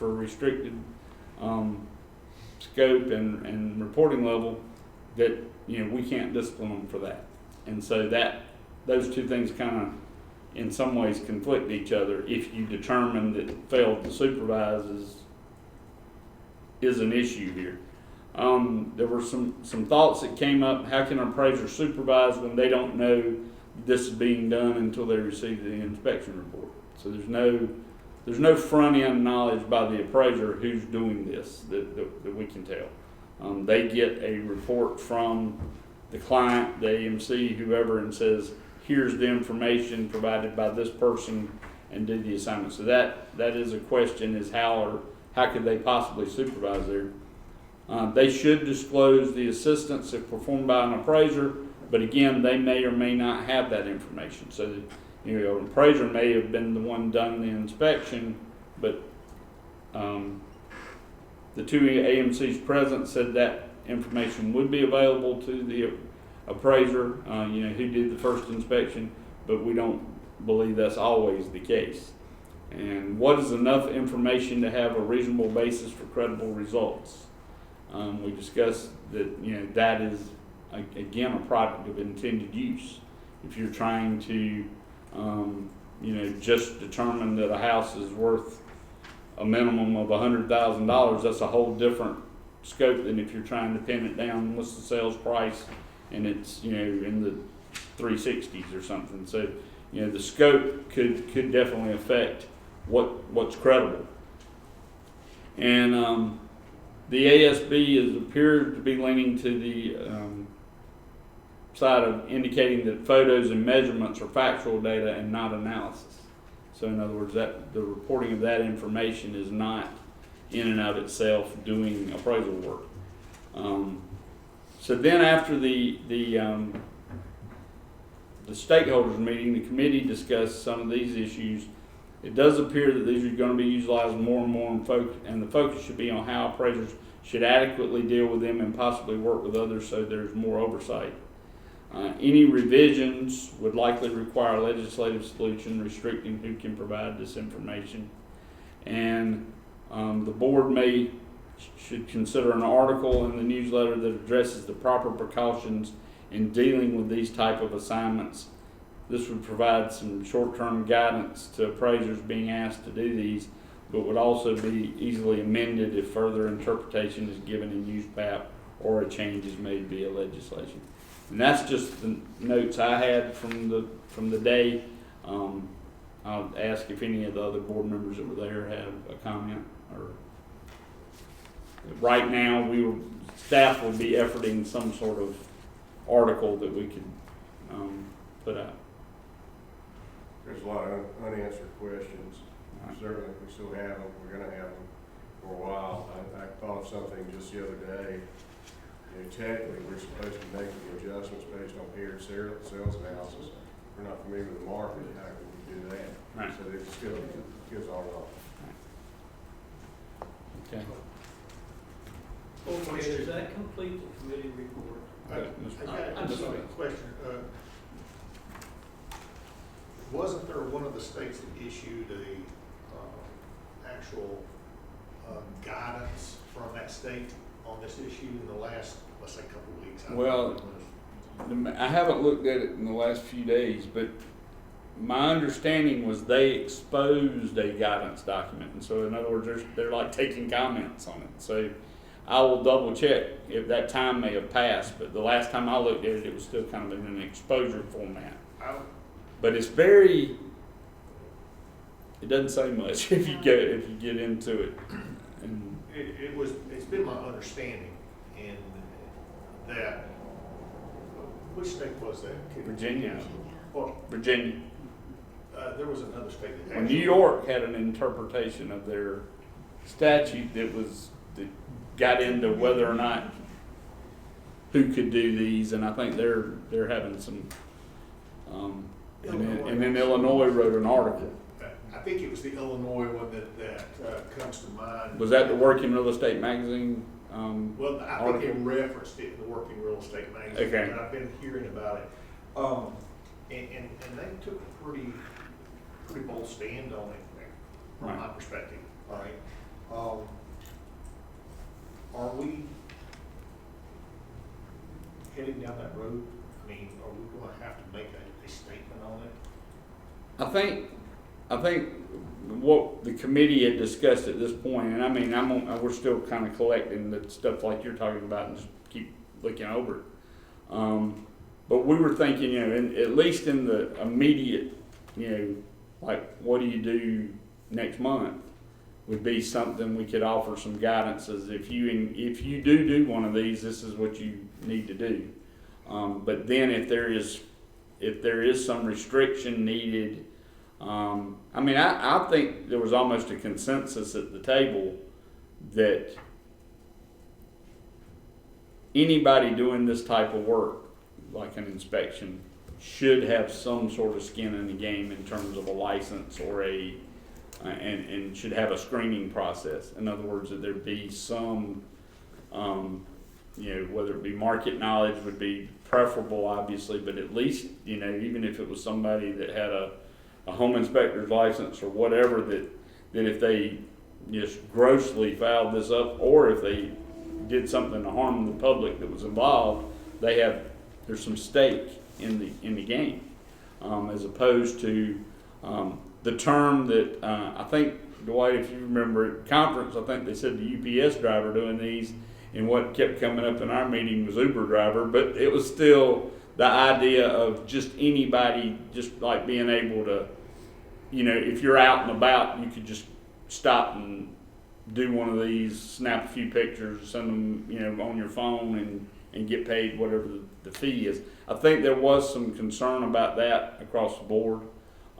restricted scope and reporting level, that we can't discipline them for that. And so that those two things kind of in some ways conflict each other. If you determine that failed to supervise is an issue here. There were some thoughts that came up. How can an appraiser supervise when they don't know this is being done until they receive the inspection report? So there's no front end knowledge by the appraiser who's doing this that we can tell. They get a report from the client, the AMC, whoever, and says, here's the information provided by this person, and do the assignment. So that is a question, is how could they possibly supervise there? They should disclose the assistance if performed by an appraiser, but again, they may or may not have that information. So an appraiser may have been the one done the inspection, but the two AMCs present said that information would be available to the appraiser, who did the first inspection, but we don't believe that's always the case. And what is enough information to have a reasonable basis for credible results? We discussed that, that is, again, a product of intended use. If you're trying to, just determine that a house is worth a minimum of $100,000, that's a whole different scope than if you're trying to pin it down, what's the sales price, and it's, in the 360s or something. So, the scope could definitely affect what's credible. And the ASB appears to be leaning to the side of indicating that photos and measurements are factual data and not analysis. So in other words, that the reporting of that information is not in and of itself doing appraisal work. So then after the stakeholders meeting, the committee discussed some of these issues. It does appear that these are going to be utilized more and more, and the focus should be on how appraisers should adequately deal with them and possibly work with others so there's more oversight. Any revisions would likely require a legislative solution restricting who can provide this information. And the board should consider an article in the newsletter that addresses the proper precautions in dealing with these type of assignments. This would provide some short-term guidance to appraisers being asked to do these, but would also be easily amended if further interpretation is given in USPAP or a change is made via legislation. And that's just the notes I had from the day. I'll ask if any of the other board members that were there have a comment. Or right now, staff will be efforting some sort of article that we could put out. There's a lot of unanswered questions. Certainly, we still have them. We're going to have them for a while. I thought of something just the other day. Technically, we're supposed to be making the adjustments based on paired sales analysis. If we're not familiar with the market, how can we do that? Right. So it still gives all off. Okay. Okay, does that complete the committee report? I just have a question. Wasn't there one of the states that issued a actual guidance from that state on this issue in the last, let's say, couple of weeks? Well, I haven't looked at it in the last few days, but my understanding was they exposed a guidance document, and so in other words, they're like taking comments on it. So I will double check if that time may have passed, but the last time I looked at it, it was still kind of in an exposure format. But it's very, it doesn't say much if you get into it. And it's been my understanding in that, which state was that? Virginia. Well, Virginia. there was another state that Well, had. New York had an interpretation of their statute that got into whether or not who could do these, and I think they're having some. And then Illinois wrote an article. I think it was the Illinois one that comes to mind. Was that the Working Real Estate Magazine? Well, I article? think it referenced it in the Working Real Estate Magazine. Okay. And I've been hearing about it. And they took a pretty bold stand on it from Right. my perspective. All right. Are we heading down that road? I mean, are we going to have to make a statement on it? I think what the committee had discussed at this point, and I mean, we're still kind of collecting the stuff like you're talking about and just keep looking over it. But we were thinking, at least in the immediate, like what do you do next month would be something we could offer some guidance as if you do one of these, this is what you need to do. But then if there is some restriction needed, I think there was almost a consensus at the table that anybody doing this type of work, like an inspection, should have some sort of skin in the game in terms of a license or and should have a screening process. In other words, that there be some, whether it be market knowledge would be preferable, obviously, but at least, even if it was somebody that had a home inspector's license or whatever, that if they just grossly fouled this up, or if they did something to harm the public that was involved, there's some stake in the game, as opposed to the term that I think, Dwight, if you remember at conference, I think they said the UPS driver doing these, and what kept coming up in our meeting was Uber driver, but it was still the idea of just anybody just like being able to, if you're out and about, you could just stop and do one of these, snap a few pictures, send them, on your phone and get paid whatever the fee is. I think there was some concern about that across the board.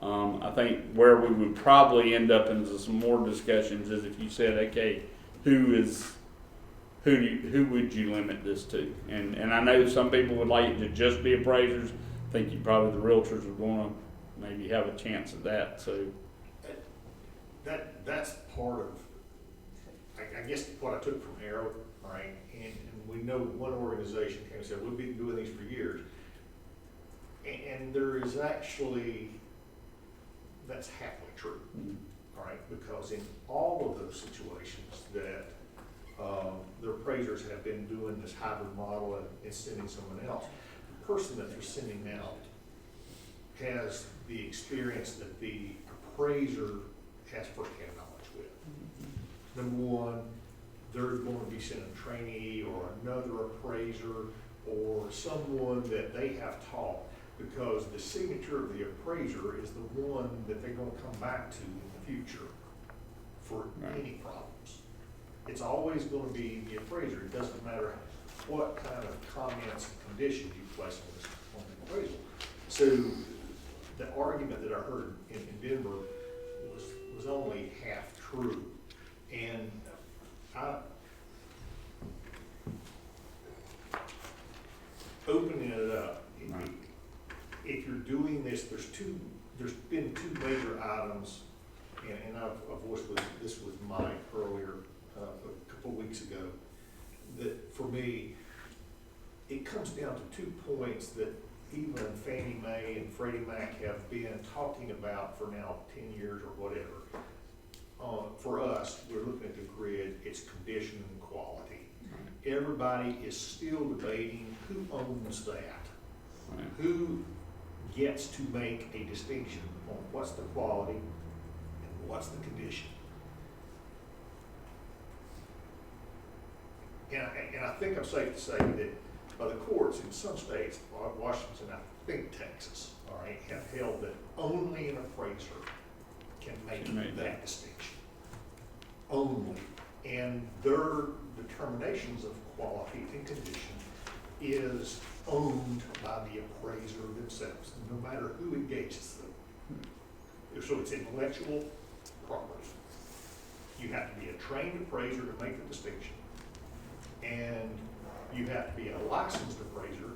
I think where we would probably end up in some more discussions is if you said, okay, who would you limit this to? And I know some people would like it to just be appraisers. I think probably the realtors would want to maybe have a chance at that. So that's part of, I guess, what I took from Arrow, right? And we know one organization came and said, we've been doing these for years. And there is actually, that's halfway true, all right? Because in all of those situations that the appraisers have been doing this hybrid model and sending someone else, the person that they're sending out has the experience that the appraiser has firsthand knowledge with. Number one, they're going to be sending a trainee or another appraiser or someone that they have taught, because the signature of the appraiser is the one that they're going to come back to in the future for any problems. It's always going to be the appraiser. It doesn't matter what kind of comments and conditions you place on the appraisal. So the argument that I heard in Denver was only half true. And opening it up, if you're doing this, there's been two major items, and I've voiced this with Mike earlier, a couple of weeks ago, that for me, it comes down to 2 points that even Fannie Mae and Freddie Mac have been talking about for now 10 years or whatever. for us, we're looking at the grid, it's condition and quality. Everybody is still debating who owns that. Right. Who gets to make a distinction on what's the quality and what's the condition. And I think I'm safe to say that by the courts in some states, Washington, I think Texas, all right, have held that only an appraiser can make that distinction. Only. And their determinations of quality and condition is owned by the appraiser themselves, no matter who engages them. So it's intellectual property. You have to be a trained appraiser to make the distinction, and you have to be a licensed appraiser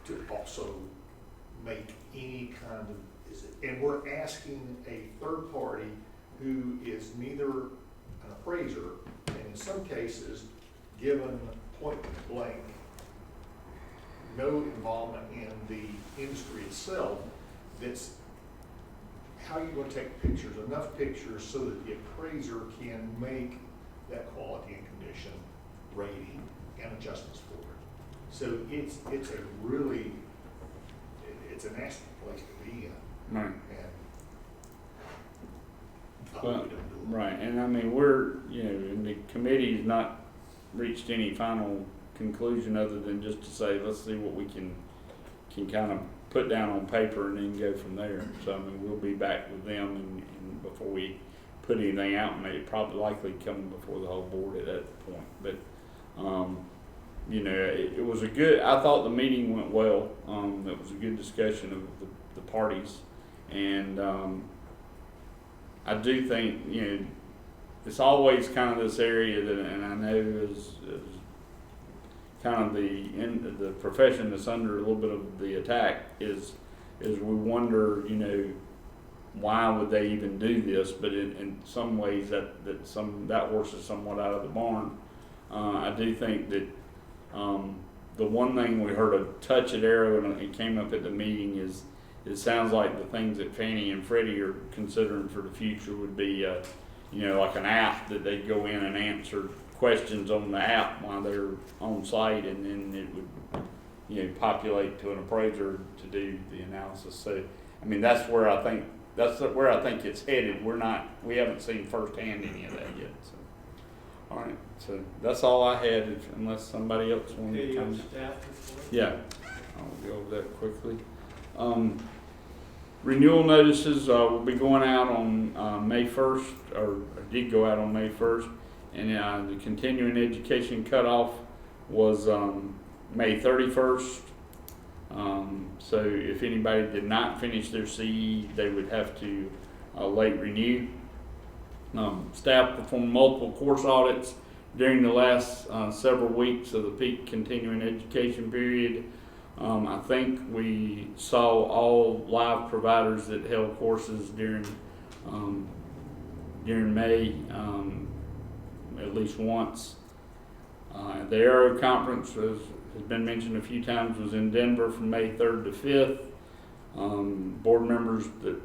to also make any kind of, and we're asking a third party who is neither an appraiser, and in some cases, given point blank, no involvement in the industry itself, that's how you're going to take pictures, enough pictures so that the appraiser can make that quality and condition rating and adjustments for it. So it's a really, it's a nasty place to be in. Right. And Well, we don't do it. right, and I mean, we're, and the committee's not reached any final conclusion other than just to say, let's see what we can kind of put down on paper and then go from there. So, I mean, we'll be back with them and before we put anything out, and it probably likely come before the whole board at that point. But, it was I thought the meeting went well. It was a good discussion of the parties. And, I do think, it's always kind of this area that, and I know is kind of the profession that's under a little bit of the attack is we wonder, why would they even do this? But in some ways that horse is somewhat out of the barn. I do think that the one thing we heard a touch at Arrow and it came up at the meeting is it sounds like the things that Fannie and Freddie are considering for the future would be, like an app that they'd go in and answer questions on the app while they're on site, and then it would, populate to an appraiser to do the analysis. So, I mean, that's where I think it's headed. We haven't seen firsthand any of that yet. So, all right. So that's all I had, unless somebody else wanted Okay, to you have comment. staff report? Yeah, I'll go over that quickly. Renewal notices will be going out on May 1st, or did go out on May 1st, and the continuing education cutoff was May 31st. So if anybody did not finish their CE, they would have to late renew. Staff performed multiple course audits during the last several weeks of the peak continuing education period. I think we saw all live providers that held courses during May at least once. The Arrow Conference has been mentioned a few times, was in Denver from May 3rd to 5th. Board members that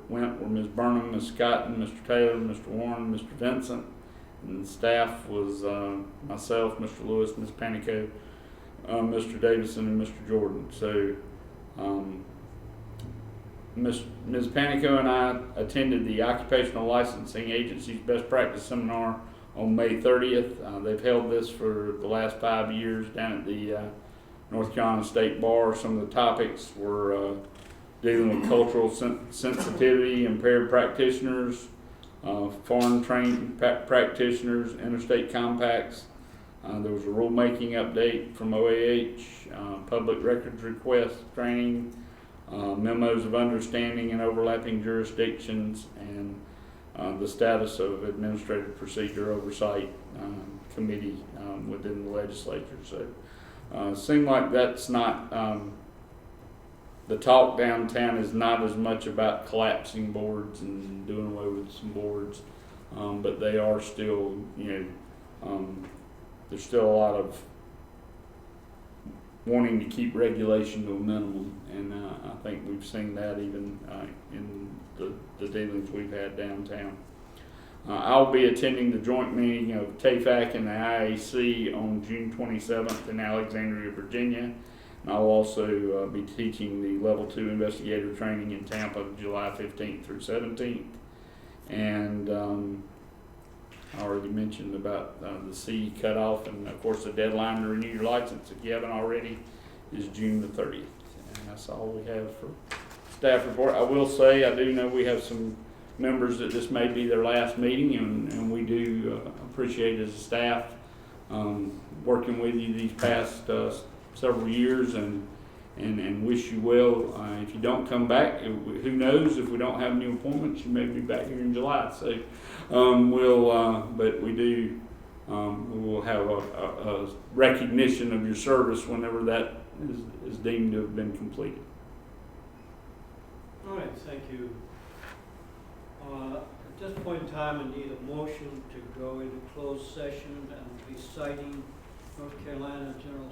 went were Ms. Burnham, Ms. Scotton, Mr. Taylor, Mr. Warren, Mr. Vincent, and the staff was myself, Mr. Lewis, Ms. Panico, Mr. Davison, and Mr. Jordan. So Ms. Panico and I attended the Occupational Licensing Agency's Best Practice Seminar on May 30th. They've held this for the last 5 years down at the North Carolina State Bar. Some of the topics were dealing with cultural sensitivity, impaired practitioners, foreign trained practitioners, interstate compacts. There was a rulemaking update from OAH, public records request training, memos of understanding in overlapping jurisdictions, and the status of administrative procedure oversight committee within the legislature. So it seemed like that's not, the talk downtown is not as much about collapsing boards and doing away with some boards, but they are still, there's still a lot of wanting to keep regulation to a minimum, and I think we've seen that even in the dealings we've had downtown. I'll be attending the joint meeting of TAFAC and the IAC on June 27th in Alexandria, Virginia. And I'll also be teaching the Level 2 investigator training in Tampa, July 15th through 17th. And I already mentioned about the C cutoff, and of course the deadline to renew your license, if you haven't already, is June the 30th. And that's all we have for staff report. I will say, I do know we have some members that this may be their last meeting, and we do appreciate as a staff working with you these past several years, and wish you well. If you don't come back, who knows, if we don't have new appointments, you may be back here in July. So but we do, we will have a recognition of your service whenever that is deemed to have been completed. All right, thank you. At this point in time, I need a motion to go into closed session, and we'll be citing North Carolina General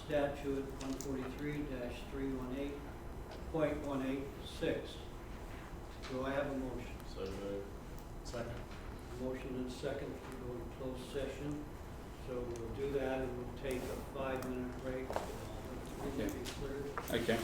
Statute 143-318.186. Do I have a motion? So moved. Second. Motion and second to go into closed session. So we'll do that, and we'll take a 5-minute break. Okay. Be cleared. Okay.